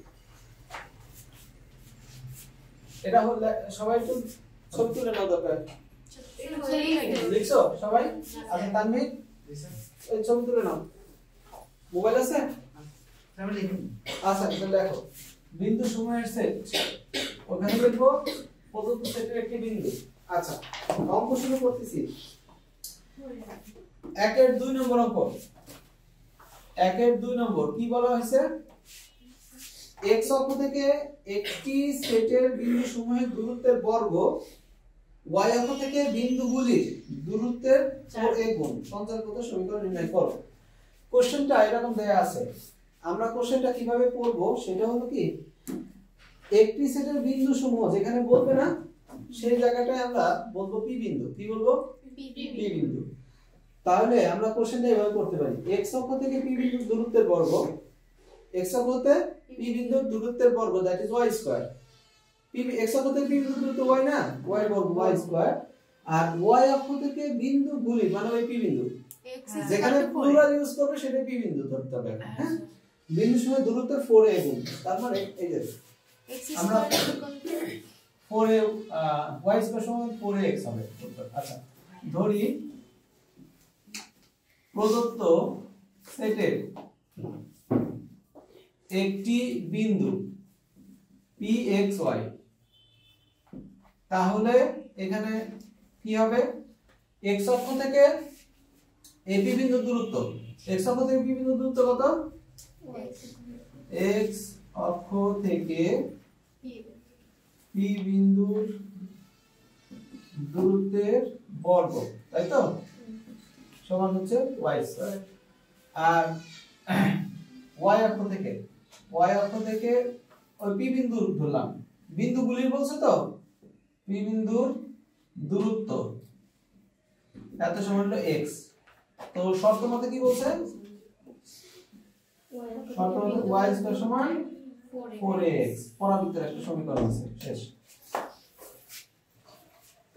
[SPEAKER 1] এটা হলো সবাই একটু ছবি তুলে নাও দরকার। লিখছো সবাই? আচ্ছা তানভীর এই ছবি তুলে নাও, মোবাইল আছে? আচ্ছা এটা দেখো, বিন্দু সমূহের সেট, ওখানে লিখবো প্রদত্ত সেটের একটি বিন্দু। আচ্ছা অঙ্ক শুরু করতেছি। 1 এর 2 নম্বর অঙ্ক। 1 এর 2 নম্বর কি বলা হয়েছে? x অক্ষ থেকে একটি সেটের বিন্দু সমূহের দূরত্বের বর্গ y অক্ষ থেকে বিন্দুগুলির দূরত্বের 4a গুণ সঞ্চারগত সমীকরণ নির্ণয় করো। কোশ্চেনটা এরকম দেয়া আছে, আমরা কোশ্চেনটা কিভাবে পড়ব সেটা হলো কি, একটি সেটের বিন্দু সমূহ যেখানে বলবে না সেই জায়গাটায় আমরা বলবো পি বিন্দু। কি বলবো? পি বিন্দু। তাহলে আমরা কোশ্চেনটা এভাবে করতে পারি, x অক্ষ থেকে p বিন্দুর দূরত্বের বর্গ, x অক্ষ হতে p বিন্দুর দূরত্বের বর্গ that is y square. p x অক্ষ থেকে p বিন্দুর দূরত্ব y না, y বর্গ y স্কয়ার, আর y অক্ষ থেকে বিন্দুগুলি মানে ওই p বিন্দু যেখানে প্লুরাল ইউজ করবে সেটা p বিন্দু ধরতে হবে। হ্যাঁ, বিন্দুর সময় দূরত্ব 4a গুণ, তার মানে এই যে আমরা 4a y স্কয়ার সমান 4ax হবে। আচ্ছা, ধরি প্রদত্ত সেটের একটি বিন্দু pxy, তাহলে এখানে কি হবে, x অক্ষ থেকে ab বিন্দুর দূরত্ব, x অক্ষ থেকে p বিন্দুর দূরত্ব কত? x অক্ষ থেকে p বিন্দুর দূরত্বের বর্গ, তাই তো, সমান হচ্ছে y স্কয়ার। আর y অক্ষ থেকে ওই p বিন্দু ধরলাম, বিন্দুগুলির বলছে তো, p বিন্দুর দূরত্ব এত সমান হলো x। তো শর্ত মতে কি বলছে, শর্ত মতে y স্কয়ার সমান 4ax। পরাবৃত্তের একটা সমীকরণ আছে, শেষ।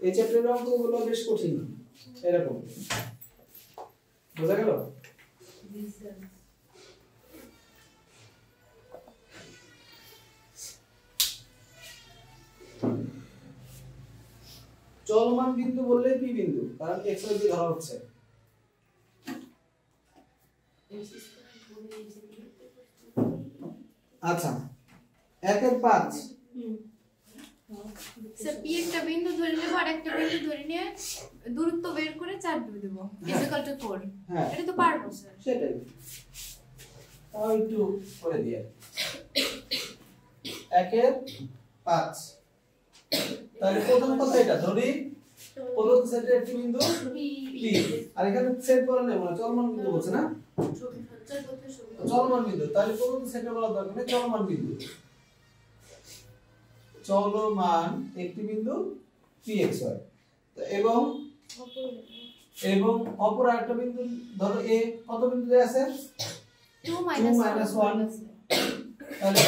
[SPEAKER 1] এই চ্যাপ্টারের অঙ্কগুলো বেশ কঠিন, এরকম বোঝা গেল? চলমান বিন্দু বললে পি বিন্দু, কারণ x y দিয়ে ধরা হচ্ছে। আচ্ছা, 1/5
[SPEAKER 3] স্যার পি একটা বিন্দু ধরে নেব আর একটা বিন্দু ধরে নিয়ে দূরত্ব বের করে 4 দিয়ে দেব = 4।
[SPEAKER 1] হ্যাঁ,
[SPEAKER 3] এটা তো পারবো স্যার।
[SPEAKER 1] সেটাই, তাও একটু করে দিয়ে 1/5। তাহলে প্রথম কথা এটা ধরি প্রদত্ত সেটের একটি বিন্দু p, আর এখানে সেট বলা নেই, মানে চলমান বিন্দু বলছে না, চলমান বিন্দু। তাহলে প্রদত্ত সেটে বলা দরকার নেই, চলমান বিন্দু, চলমান একটি বিন্দু pxy, এবং অপর একটা বিন্দু ধরো a, কত বিন্দু দেয়া আছে?
[SPEAKER 3] 2 - 1।
[SPEAKER 1] তাহলে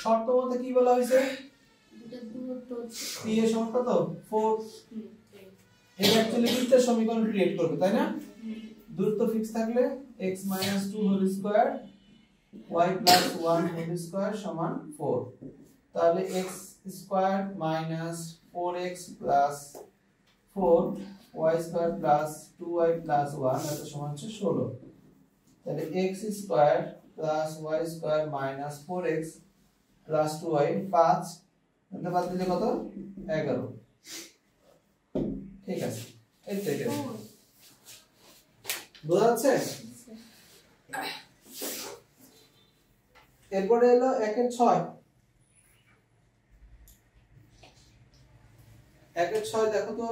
[SPEAKER 1] শর্ত মতে কি বলা হয়েছে, p এর সমান কত? 4। এটা অ্যাকচুয়ালি বৃত্তের সমীকরণ ক্রিয়েট করবে, তাই না? দূরত্ব ফিক্স থাকলে x - 2 whole square y + 1 whole square সমান 4। তাহলে x square minus 4x plus 4 y square plus 2y plus 1 এটা সমান হচ্ছে 16। তাহলে x square plus y square minus 4x plus 2y 5, এটা বাদ দিলে কত? 11। ঠিক আছে, এইটাই বোঝা যাচ্ছে? এরপরে এলো 1/6। 1/6 দেখো তো,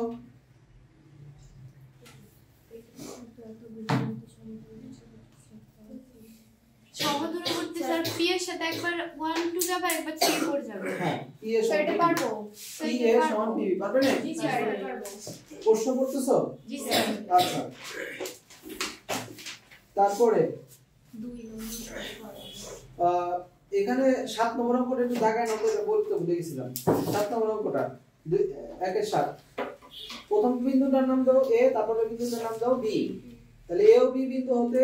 [SPEAKER 3] সহদূরবর্তী স্যার পি এর সাথে একবার 1 2 যাবে একবার 3 4 যাবে।
[SPEAKER 1] হ্যাঁ, p এর
[SPEAKER 3] স্যার এটা পারবো।
[SPEAKER 1] p এর সমান p, পারবে না?
[SPEAKER 3] জি স্যার এটা পারবো।
[SPEAKER 1] প্রশ্ন করতেছো?
[SPEAKER 3] জি স্যার।
[SPEAKER 1] আচ্ছা, তারপরে
[SPEAKER 3] 2
[SPEAKER 1] এখানে 7 নম্বর অঙ্কটা একটু দাগায় না, তো বলতে ভুলে গেছিলাম। 7 নম্বর অঙ্কটা 1/7, প্রথম বিন্দুটার নাম দাও a, তারপরে বিন্দুটার নাম দাও b। তাহলে a ও b বিন্দু হতে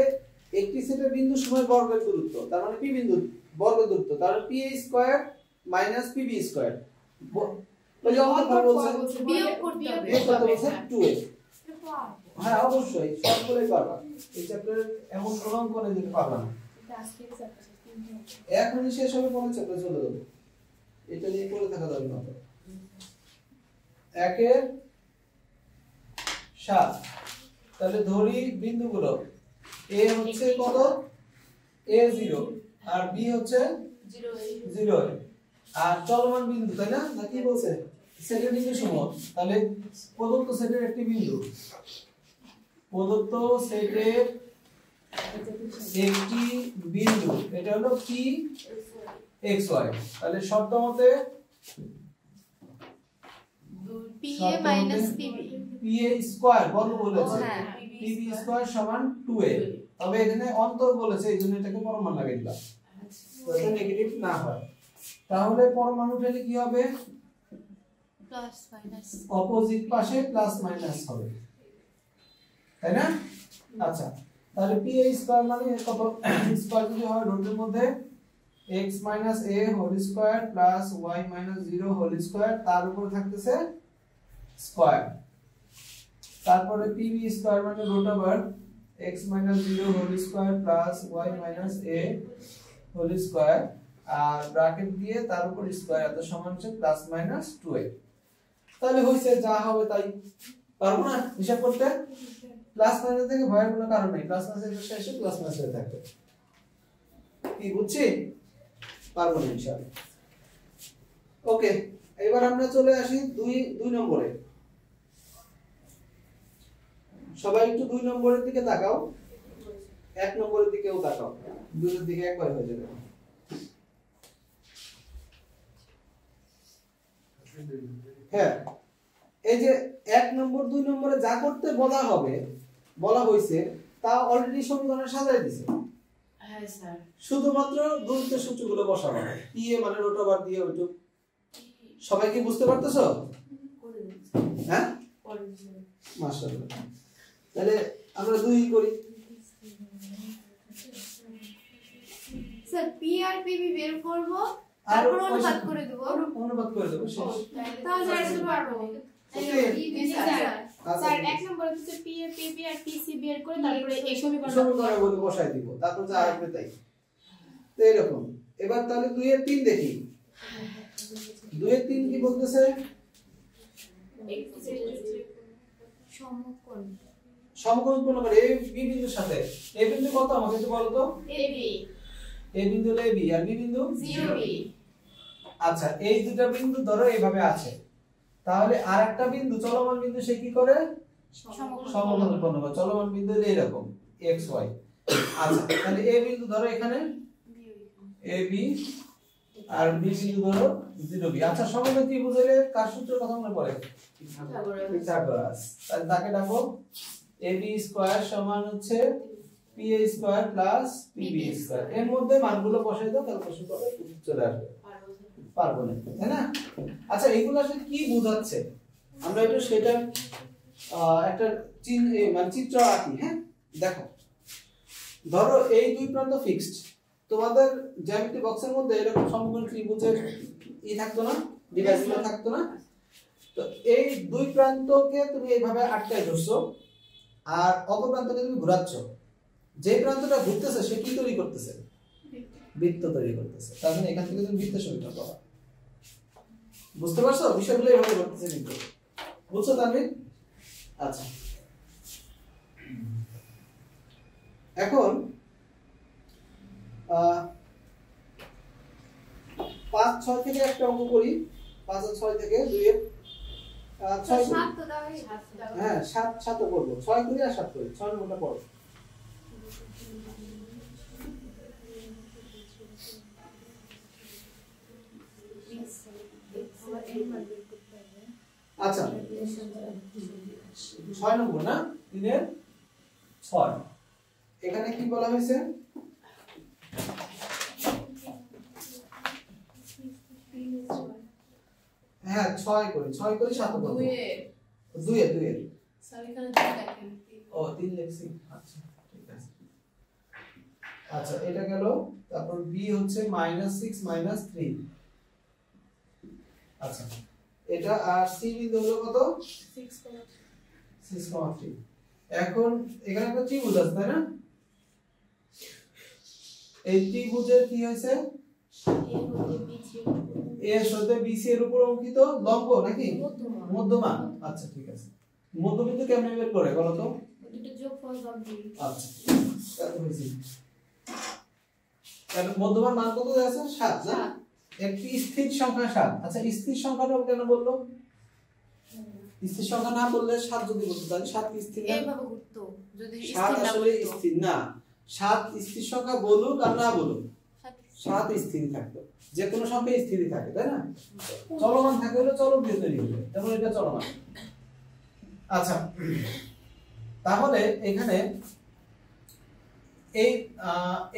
[SPEAKER 1] একটি সেটের বিন্দু সময় বর্গের দূরত্ব, তার মানে p বিন্দু বর্গ দূরত্ব, তাহলে pa square minus pb square, ওই যে অঙ্কটা বলছে
[SPEAKER 3] বিয়োগ করতে হবে।
[SPEAKER 1] বিয়োগ করতে বলছে 2a।
[SPEAKER 3] এটা পারবো।
[SPEAKER 1] হ্যাঁ অবশ্যই, সবগুলোই পারবা। এই চ্যাপ্টারের এমন কোনো অঙ্ক নেই যেটা পারবা না।
[SPEAKER 3] এটা আজকে স্যার
[SPEAKER 1] এখনই শেষ হবে, পরের চ্যাপ্টারে চলে যাবে, এটা নিয়ে পড়ে থাকা যাবে না। 1/7, তাহলে ধরি বিন্দুগুলো a হচ্ছে কত? a0 আর b হচ্ছে 0, আর চলমান বিন্দু, তাই না? না কি বলছে? সেটের বিন্দু সমান, তাহলে প্রদত্ত সেটের একটি বিন্দু, প্রদত্ত সেটের একটি বিন্দু, এটা হলো কি এক্স ওয়াই। তাহলে শর্ত মতে
[SPEAKER 3] PA minus PB
[SPEAKER 1] PA square বর্গ বলেছে,
[SPEAKER 3] হ্যাঁ।
[SPEAKER 1] PB স্কয়ার সমান 2A, তবে এখানে অন্তর বলেছে এইজন্য এটাকে পরমাণু লাগিয়ে দিলাম যাতে নেগেটিভ না হয়। তাহলে পরমাণু ফেলে কি হবে,
[SPEAKER 3] প্লাস মাইনাস
[SPEAKER 1] অপোজিট পাশে প্লাস মাইনাস হবে, তাই না? আচ্ছা, তাহলে PA স্কয়ার মানে কত, স্কয়ার যদি হয় রুটের মধ্যে x - a whole square plus y - 0 whole square, তার উপর থাকতেছে স্কয়ার, তারপরে PB স্কয়ার মানে root over x - 0 whole square plus y - a whole square, আর ব্র্যাকেট দিয়ে তার উপর স্কয়ার, এত সমান হচ্ছে প্লাস মাইনাস 2a। তাহলে হইছে যা হবে তাই, পারবো না হিসাব করতে? প্লাস মাইনাস থেকে ভয়ের কোনো কারণ নেই, প্লাস মাইনাসের শেষে প্লাস মাইনাস হয়ে থাকবে, কি বুঝছি? পারবো না ইনশাআল্লাহ। ওকে, এবার আমরা চলে আসি দুই নম্বরে। সবাই একটু 2 নম্বরের দিকে তাকাও, 1 নম্বরের দিকেও তাকাও, দুটোর দিকে একবার হয়ে যাবে। হ্যাঁ, এই যে 1 নম্বর 2 নম্বরে যা করতে বলা হয়েছে তা অলরেডি সমীকরণে সাজাই দিছে।
[SPEAKER 3] হ্যাঁ স্যার,
[SPEAKER 1] শুধুমাত্র দূরত্ব সূত্রগুলো বসানো, PA মানে রুট ওভার দিয়ে ওইটুক। সবাই কি বুঝতে পারতেছো?
[SPEAKER 3] করে দিন
[SPEAKER 1] হ্যাঁ,
[SPEAKER 3] করে দিন
[SPEAKER 1] মাশাআল্লাহ। তাহলে আমরা 2 করি।
[SPEAKER 3] স্যার P আর PB বের করব,
[SPEAKER 1] আর
[SPEAKER 3] তারপর অনুপাত করে দেব।
[SPEAKER 1] অনুবাদ করে দেব শেষ।
[SPEAKER 3] তাহলে আর শুধু পারবো
[SPEAKER 2] স্যার 1 নম্বরে হচ্ছে PA PB আর PC বের করে তারপরে এই সমীকরণ
[SPEAKER 1] বলে বসাই দিব, তারপর যা আসবে তাই। তো এরকম। এবার তাহলে 2 এর 3 দেখি। 2 এর 3 কি বলতেছে? সমকোণ উৎপন্ন করে এই বি বিন্দুর সাথে। এই বিন্দু কত আমাকে একটু বলো তো?
[SPEAKER 2] AB
[SPEAKER 1] এই বিন্দু হলো AB আর বি বিন্দু
[SPEAKER 2] 0B।
[SPEAKER 1] আচ্ছা, এই দুটো বিন্দু ধরো এইভাবে আছে, তাহলে আরেকটা বিন্দু চলমান বিন্দু সে কি করে? সমকোণ উৎপন্ন করে। চলমান বিন্দু হলো এরকম xy। আচ্ছা, তাহলে এই বিন্দু ধরো এখানে AB আর বি বিন্দু ধরো 0B। আচ্ছা, সমকোণ ত্রিভুজের কার সূত্রের কথা মনে পড়ে? পিথাগোরাস। তাহলে তাকে ডাকো AB স্কয়ার সমান হচ্ছে PA square plus PB square. এর মধ্যে মানগুলো বসাই দাও, তাহলে প্রশ্ন করে চলে আসবে। পারবো না, তাই না? আচ্ছা, এগুলো আসলে কি বোঝাচ্ছে আমরা একটু সেটা একটা মানে চিত্র আঁকি। হ্যাঁ, দেখো, ধরো এই দুই প্রান্ত ফিক্সড, তোমাদের জ্যামিতি বক্সের মধ্যে এরকম সমকোণ ত্রিভুজের থাকতো না, ডিভাইসগুলো থাকতো না? তো এই দুই প্রান্তকে তুমি এইভাবে আটকায় ধরছো, আর অপর প্রান্তকে তুমি ঘোরাচ্ছ। যে প্রান্তটা ঘুরতেছে সে কি তৈরি করতেছে? বৃত্ত তৈরি করতেছে। তার মানে এখান থেকে তুমি বৃত্তের সমীকরণ পাবা। বুঝতে পারছো? বিষয়গুলো এইভাবে ঘটতেছে কিন্তু। বুঝছো তানভীর? আচ্ছা, এখন 5 6 থেকে একটা অঙ্ক করি। 5 আর 6 থেকে 2 এর 6 করি। হ্যাঁ, 7 করব। 6 করি আর 7 করি। 6 নম্বরটা পড়ো। আচ্ছা, 6 নম্বর না, 3 এর 6। এখানে কি বলা হয়েছে? হ্যাঁ, 6 করি 7 করব। 2 এর
[SPEAKER 3] স্যার এখানে 3 দেখেন।
[SPEAKER 1] ও 3 লিখছি। আচ্ছা, ঠিক আছে। আচ্ছা, এটা গেল। তারপর b হচ্ছে -6 - 3। আচ্ছা, এটা আর c বিন্দু হলো কত? 6,3। এখন এখানে একটা ত্রিভুজ আছে, তাই না? এই ত্রিভুজের কি হয়েছে? এর সাথে BC এর উপর অঙ্কিত লম্ব নাকি মধ্যমা। আচ্ছা, ঠিক আছে। মধ্যবিন্দু কেমনে বের করে বলো তো?
[SPEAKER 2] দুটো যোগফল হবে।
[SPEAKER 1] আচ্ছা, কত হয়েছে? তাহলে মধ্যমার মান কত আছে? 7 না? একটি স্থির সংখ্যা 7। আচ্ছা, স্থির সংখ্যাটা কেন বললো? স্থির সংখ্যা না বললে 7 যদি বলতো তাহলে 7 কি স্থির না?
[SPEAKER 3] এইভাবে ঘুরতো যদি
[SPEAKER 1] 7
[SPEAKER 3] স্থির না
[SPEAKER 1] আসলে
[SPEAKER 3] বলতো।
[SPEAKER 1] স্থির না। 7 স্থির সংখ্যা বলুক আর না বলুক 7 স্থির থাকতো। যে কোনো সংখ্যা স্থিরই থাকে, তাই না? চলমান থাকে হলে চলক দিয়ে তৈরি হবে, যেমন এটা চলমান। আচ্ছা, তাহলে এখানে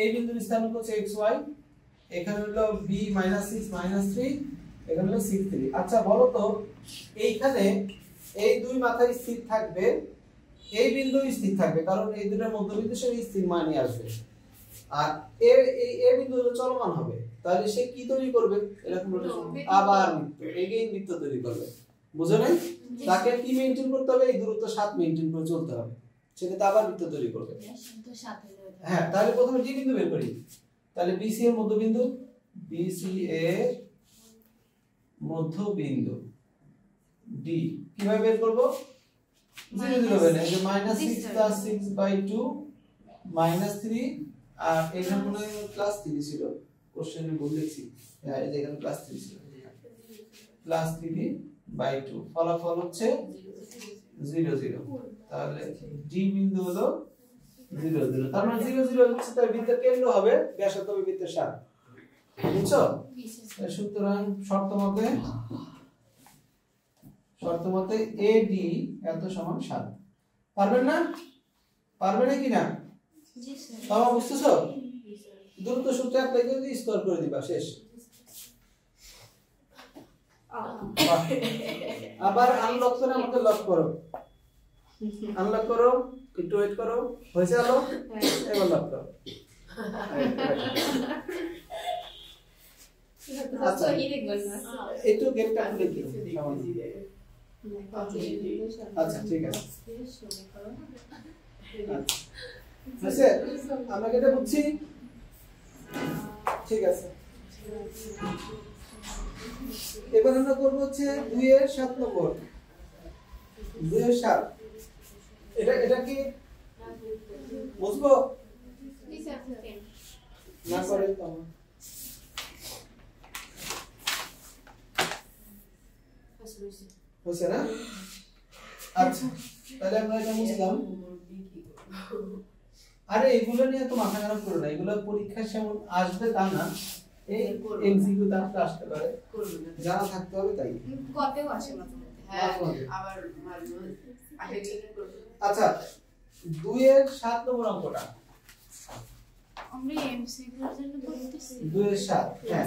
[SPEAKER 1] এই বিন্দুর স্থানাঙ্ক হচ্ছে xy, এখানে হলো b -6 -3, এখানে হলো 6 3। আচ্ছা বলো তো এইখানে এই দুই মাথায় স্থির থাকবে, এই বিন্দু স্থির থাকবে, কারণ এই দুটোর মধ্যবিন্দু সে স্থির মানই আসবে। আর এই বিন্দু হলো চলমান হবে, তাহলে সে কি তৈরি করবে? এরকম রোটেশন, আবার বৃত্ত, এগেইন বৃত্ত তৈরি করবে। বুঝো নাই? তাকে কি মেইনটেইন করতে হবে? এই দূরত্ব 7 মেইনটেইন করে চলতে হবে, সেটাতে আবার বৃত্ত তৈরি করবে।
[SPEAKER 3] তো সাথে
[SPEAKER 1] হ্যাঁ, তাহলে প্রথমে ডি বিন্দু বের করি। তাহলে বিসি এর মধ্যবিন্দু, বিসি এর মধ্যবিন্দু ডি কিভাবে বের করব? 0 0 বের, এই যে -6 + 6/2 -3, আর এখানে মনে হয় +3 ছিল, কোশ্চেনে ভুল লিখছি। হ্যাঁ, এই যে এখানে +3 ছিল, +3/2, ফলাফল হচ্ছে 0 0। তাহলে ডি বিন্দু হলো 0 0। তার মানে 0 0 হচ্ছে তার বৃত্তের কেন্দ্র হবে, ব্যাসার্ধ হবে বৃত্তের 7। বুঝছো? সুতরাং শর্ত মতে এডি এত সমান 7। পারবেন না? পারবে নাকি না?
[SPEAKER 3] জি স্যার।
[SPEAKER 1] বাবা বুঝতেছো? দ্রুত সূত্র অ্যাপ্লাই করে দিয়ে স্কোর করে দিবা, শেষ। আবার আনলক করে আমাকে লক করো, আনলক করো, একটু ওয়েট করো, হয়েছে আলো? এবার লক করো। আচ্ছা, একটু গেটটা খুলে দিও সামান্য। আচ্ছা ঠিক আছে, আচ্ছা আমরা কেটে বুঝছি, ঠিক আছে। এবার আমরা করবো হচ্ছে 2 এর 7 নম্বর, 2 এর 7। এটা কি বুঝবো না? করে তো হয়েছে না? আচ্ছা, তাহলে আমরা এটা বুঝলাম। আরে এগুলো নিয়ে তো মাথা খারাপ করো না, এগুলো পরীক্ষায় যেমন আসবে তা না, এই এমসিকিউ তে আসতে পারে, জানা থাকতে হবে তাই।
[SPEAKER 2] কতেও আসে মাঝে মধ্যে।
[SPEAKER 1] হ্যাঁ,
[SPEAKER 2] আবার
[SPEAKER 1] আচ্ছা 2 এর 7 নম্বর অঙ্কটা,
[SPEAKER 3] আমরা এমসিকিউর জন্য বলতেছি
[SPEAKER 1] 2 এর 7। হ্যাঁ,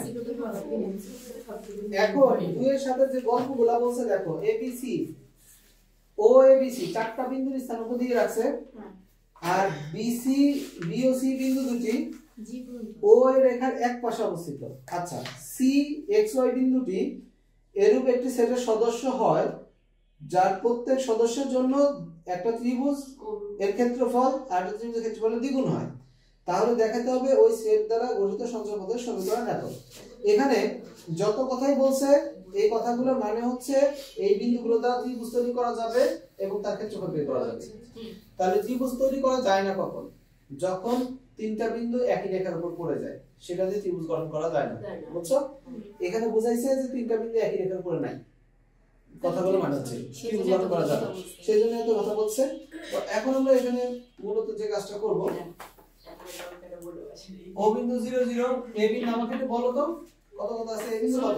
[SPEAKER 1] এখন 2 এর 7 এর যে গল্পগুলো বলছে দেখো, এবিসি ও এবিসি চারটা বিন্দুর স্থানাঙ্ক দিয়ে রাখছে, আর বিসি বিওসি বিন্দু দুটি ও এর রেখার এক পাশে অবস্থিত। আচ্ছা, সি এক্স ওয়াই বিন্দুটি এরূপ একটি সেটের সদস্য হয় যার প্রত্যেক সদস্যের জন্য একটা ত্রিভুজ এর ক্ষেত্রফল আর একটা ত্রিভুজের ক্ষেত্রফলের দ্বিগুণ হয়। তাহলে দেখাতে হবে ওই সেট দ্বারা গঠিত সংখ্যাপদের সমীকরণ এত। এখানে যত কথাই বলছে এই কথাগুলোর মানে হচ্ছে এই বিন্দুগুলো দ্বারা ত্রিভুজ তৈরি করা যাবে এবং তার ক্ষেত্রফল বের করা যাবে। তাহলে ত্রিভুজ তৈরি করা যায় না কখন? যখন তিনটা বিন্দু একই রেখার উপর পড়ে যায়, সেটা দিয়ে ত্রিভুজ গঠন করা যায় না। বুঝছো? এখানে বোঝাইছে যে তিনটা বিন্দু একই রেখার উপরে নাই, কথাগুলো মানে হচ্ছে ত্রিভুজ গঠন করা যাবে, সেজন্য এত কথা বলছে। তো এখন আমরা এখানে মূলত যে কাজটা করব, ও বিন্দু 0 0, এ বিন্দু আমাকে একটু বলো তো কত কত আছে? এ বিন্দু কত?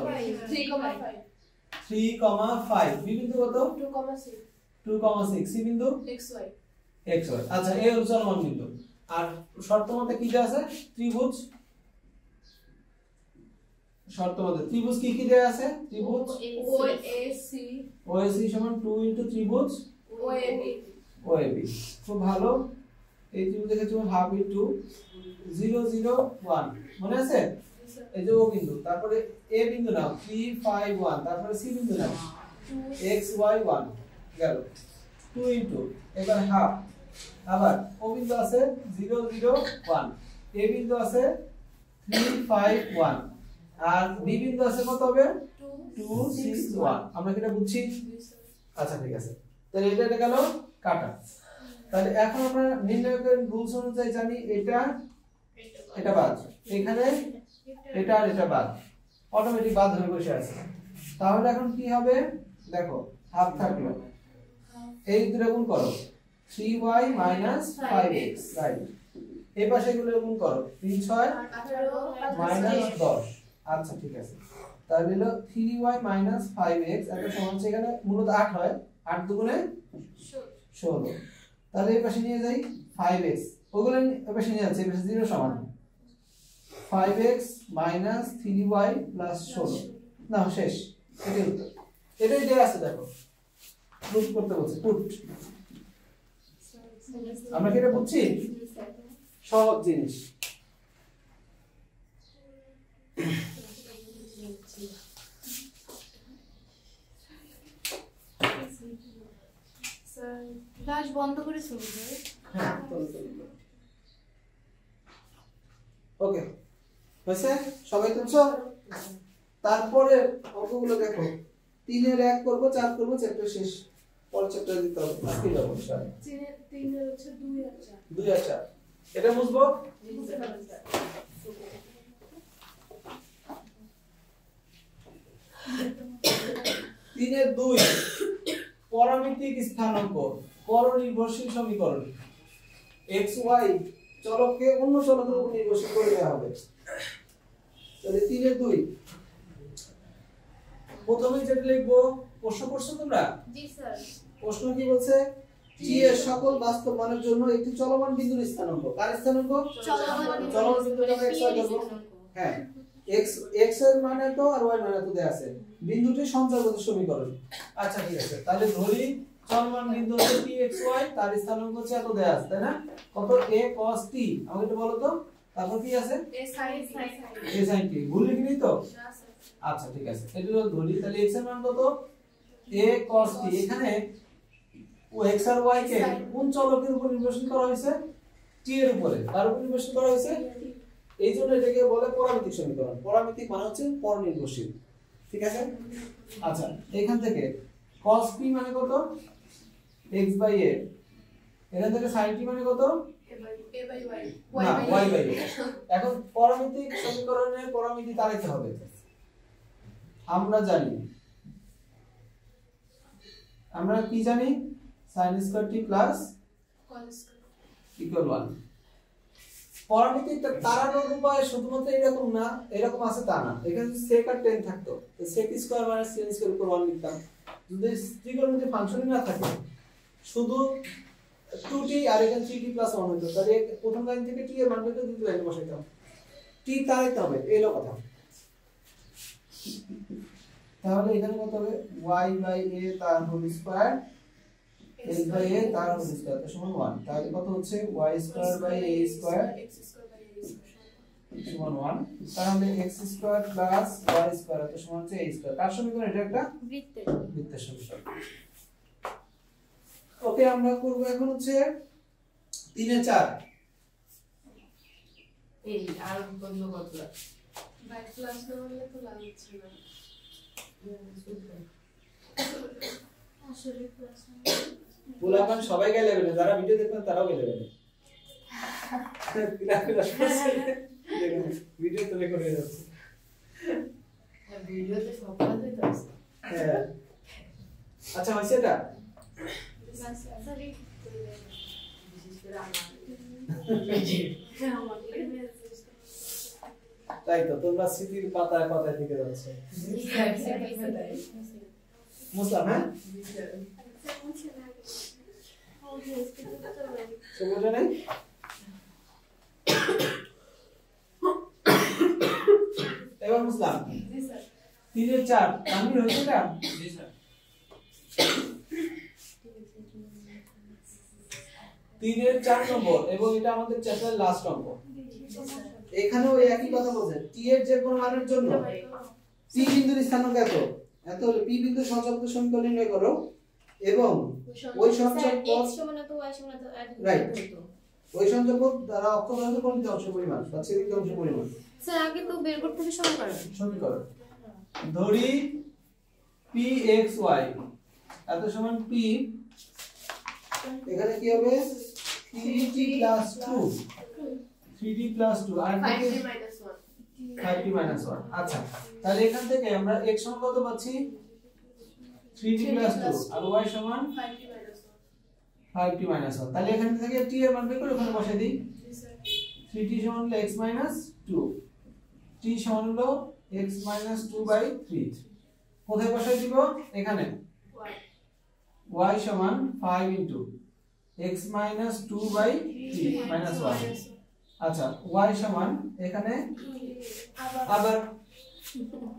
[SPEAKER 1] 3,5, বি বিন্দু কত? 2,6, সি বিন্দু
[SPEAKER 2] XY।
[SPEAKER 1] আচ্ছা, এই হলো চলমান বিন্দু। আর শর্ত মতে কি দেয়া আছে? ত্রিভুজ। শর্ত মতে ত্রিভুজ কি কি দেয়া আছে? ত্রিভুজ OAC সমান 2 ইনটু ত্রিভুজ OAB। খুব ভালো। এই ত্রিভুজের ক্ষেত্রে হাফ ইনটু 0 0 1, মনে আছে? এই যে ও বিন্দু, তারপরে এ বিন্দু নাও 3 5 1, তারপরে সি বিন্দু নাও x y 1, গেল 2 ইনটু, এবার হাফ। আবার ও বিন্দু আছে 0 0 1, এ বিন্দু আছে 3 5 1, আর বি বিন্দু আছে কত হবে? 2 6 1। আমরা কি এটা বুঝছি? আচ্ছা ঠিক আছে, তাহলে এটা গেল কাটা। তাহলে এখন আমরা নির্ণায়কের রুলস অনুযায়ী জানি এটা বাদ, এখানে এটা আর এটা বাদ, অটোমেটিক বাদ হয়ে বসে আছে। তাহলে এখন কি হবে দেখো, হাফ থাকলো, এই দুটো গুণ করো 3y - 5x, রাইট। এই পাশে এগুলো গুণ করো 3 6 -10, আচ্ছা ঠিক আছে। তাহলে হলো 3y - 5x এত সমান হচ্ছে এখানে মূলত 8 হয়, 8 দুগুণে 16। তাহলে এই পাশে নিয়ে যাই 5x, ওগুলো এই পাশে নিয়ে যাচ্ছে, এই পাশে 0 সমান 5x - 3y + 16, না শেষ, এটাই উত্তর। এটাই দেয়া আছে, দেখো প্রুফ করতে বলছে, পুট। আমরা কি এটা বুঝছি? সহজ জিনিস।
[SPEAKER 3] ক্লাস বন্ধ করে শুরু করে।
[SPEAKER 1] হ্যাঁ, ওকে হয়েছে, সবাই তুলছো? তারপরে অঙ্কগুলো দেখো, 3 এর 1 করব, 4 করব, চ্যাপ্টার শেষ, পরের চ্যাপ্টার দিতে হবে, আজকে যাব ইনশাআল্লাহ।
[SPEAKER 3] 3 এর হচ্ছে 2 আর 4।
[SPEAKER 1] 2 আর 4 এটা বুঝবো। 3 এর 2 পরামিতিক স্থানাঙ্ক পরনির্ভরশীল সমীকরণ, x y চলককে অন্য চলকের উপর নির্ভরশীল করে দেওয়া হবে। তাহলে 3 এর 2 প্রথমে যেটা লিখবো, প্রশ্ন করছো তোমরা?
[SPEAKER 3] জি স্যার।
[SPEAKER 1] প্রশ্ন কি বলছে? t এর সকল বাস্তব মানের জন্য একটি চলমান বিন্দুর স্থানাঙ্ক, কার স্থানাঙ্ক? চলমান বিন্দুর নাম x y ধরবো। হ্যাঁ, x এর মানে তো আর y মানে তো দেয়া আছে, বিন্দুটি সঞ্চারগত সমীকরণ। আচ্ছা ঠিক আছে, তাহলে ধরি চলমান বিন্দু হচ্ছে t x y, তার স্থানাঙ্ক হচ্ছে এত দেয়া আছে, তাই না? কত? a cos t, আমাকে একটু বলো তো, তারপর কি আছে?
[SPEAKER 3] a sin
[SPEAKER 1] t, ভুল লিখিনি তো? আচ্ছা ঠিক আছে, এটা হলো ধরি, তাহলে x এর মান কত? a cos t। এখানে ও x আর y কে কোন চলকের উপর নির্ভরশীল করা হয়েছে? t এর উপরে, তার উপর নির্ভরশীল করা হয়েছে, এই জন্য এটাকে বলে পরামিতিক সমীকরণ। পরামিতিক মানে হচ্ছে পরনির্ভরশীল, ঠিক আছে? আচ্ছা, এখান থেকে cos p মানে কত? x/a, এখান থেকে sin t মানে কত?
[SPEAKER 3] a/y
[SPEAKER 1] না, y/a। এখন পরামিতিক সমীকরণের পরামিতি তাড়াইতে হবে। আমরা জানি, আমরা কি জানি? sin square t plus equal 1। পরামিতিটা তাড়ানোর উপায় শুধুমাত্র এরকম না, এরকম আছে তা না, এখানে যদি sec আর tan থাকতো, তো sec স্কয়ার মানে sin স্কয়ার উপর 1 লিখতাম। যদি ত্রিকোণমিতিক ফাংশনই না থাকে, শুধু 2t আর এখানে 3t + 1 হতো, তাহলে প্রথম লাইন থেকে t এর মানটা দ্বিতীয় লাইনে বসাইতাম। t তাড়াইতে হবে, এইলো কথা। তাহলে এখানে কত হবে? y/a তার হোল স্কয়ার x/a তার হোল স্কয়ার তো সমান 1। তাহলে কত হচ্ছে? y² / a² সমান 1। তাহলে x² + y² তো সমান হচ্ছে a²। কার সমীকরণ? এটা একটা বৃত্তের সমীকরণ। ওকে, আমরা করব এখন হচ্ছে 3 এর 4।
[SPEAKER 3] এই আর বন্ধ করলা বাই ক্লাস না হলে তো লাগছে না। আসলে ক্লাস
[SPEAKER 1] পোলাপান সবাই গেলে লেভেলে, যারা ভিডিও দেখবেন তারাও গেলে লেভেলে। দেখুন ভিডিও তো রেকর্ড হয়ে যাচ্ছে।
[SPEAKER 3] ভিডিওতে সব কাজ হইতো।
[SPEAKER 1] হ্যাঁ, আচ্ছা হইছে এটা?
[SPEAKER 3] সরি বিশেষ করে
[SPEAKER 1] তাই তো, তোমরা স্মৃতির পাতায় পাতায় দিকে যাচ্ছে। মুসলাম, হ্যাঁ সমস্যা নেই। এবার মুসলাম 3 এর 4 তানভীর হয়েছে এটা?
[SPEAKER 4] জি স্যার।
[SPEAKER 1] 3 এর 4 নম্বর, এবং এটা আমাদের চ্যাপ্টারের লাস্ট অঙ্ক। এখানেও এই একই কথা বলছে, t এর যে কোনো মানের জন্য p বিন্দুর স্থানাঙ্ক এত হলে p বিন্দুর সঞ্চালক সমীকরণ নির্ণয় করো, এবং ওই সঞ্চালক
[SPEAKER 3] x সমান তো y সমান তো
[SPEAKER 1] রাইট, ওই সঞ্চালক দ্বারা অক্ষদৈর্ঘ্য কোণিত অংশ পরিমাণ বা ছেদিত অংশ পরিমাণ।
[SPEAKER 3] স্যার আগে তো বের করতে হবে
[SPEAKER 1] সমীকরণ। ধরি p x y এত সমান p, এখানে কি হবে? 3t + 2, 3t + 2 আর 5t - 1। আচ্ছা, তাহলে এখান থেকে আমরা x সমান কত পাচ্ছি? 3t প্লাস 2 আর y সমান 5t মাইনাস 1। তাহলে এখান থেকে t এর মান বের করে ওখানে বসাই দিই। 3t সমান হলো x মাইনাস 2, t সমান হলো x মাইনাস 2 বাই 3। কোথায় বসাই দিব? এখানে y সমান 5 into x minus 2 by 3 minus 1। আচ্ছা y সমান এখানে আবার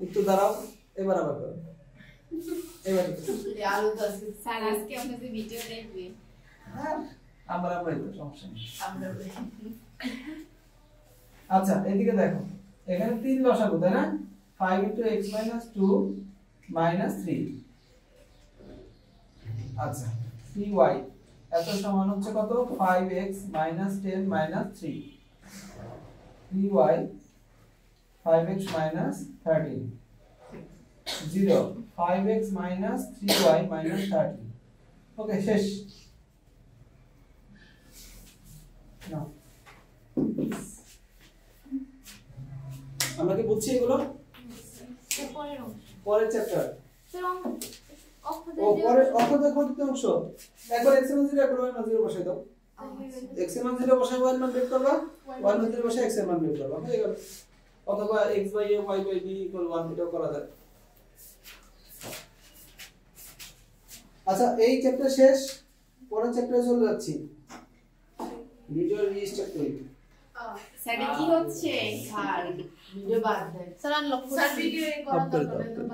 [SPEAKER 1] একটু দাঁড়াও, এবার আবার করো, এবার
[SPEAKER 3] আলু তো আছে।
[SPEAKER 2] স্যার আজকে আপনি যে ভিডিও দেখবেন
[SPEAKER 1] আমরা তো সমস্যা নেই।
[SPEAKER 3] আমরা
[SPEAKER 1] আচ্ছা এদিকে দেখো, এখানে 3 বসাবো তাই না? 5 ইনটু x মাইনাস 2 মাইনাস 3। আচ্ছা 3y এত সমান হচ্ছে কত? 5x minus 10 minus 3। 3y 5x minus 13 0 5x minus 3y minus 13। ওকে শেষ না? আমরা কি বুঝছি এগুলো?
[SPEAKER 3] পরের অংশ।
[SPEAKER 1] পরের চ্যাপ্টার
[SPEAKER 3] স্যার অক্ষদের
[SPEAKER 1] ও পরের অক্ষদের ক্ষতিত অংশ একবার x এর মান 0 একবার y এর মান 0 বসাই দাও। x এর মান 0 বসাই y এর মান বের করবা, y এর মান 0 বসাই x এর মান বের করবা, হয়ে গেল। অথবা x by a y by b equal 1 এটাও করা যায়। আচ্ছা এই চ্যাপ্টার শেষ, পরের চ্যাপ্টারে চলে যাচ্ছি। ভিডিও রিস্টার্ট করি।
[SPEAKER 2] স্যার কি হচ্ছে?
[SPEAKER 3] ভিডিও বাদ দেয়।
[SPEAKER 2] স্যার আনলক
[SPEAKER 3] স্যার ভিডিও করা
[SPEAKER 1] আপ করে
[SPEAKER 3] দরকার
[SPEAKER 1] দাও।
[SPEAKER 3] নেই।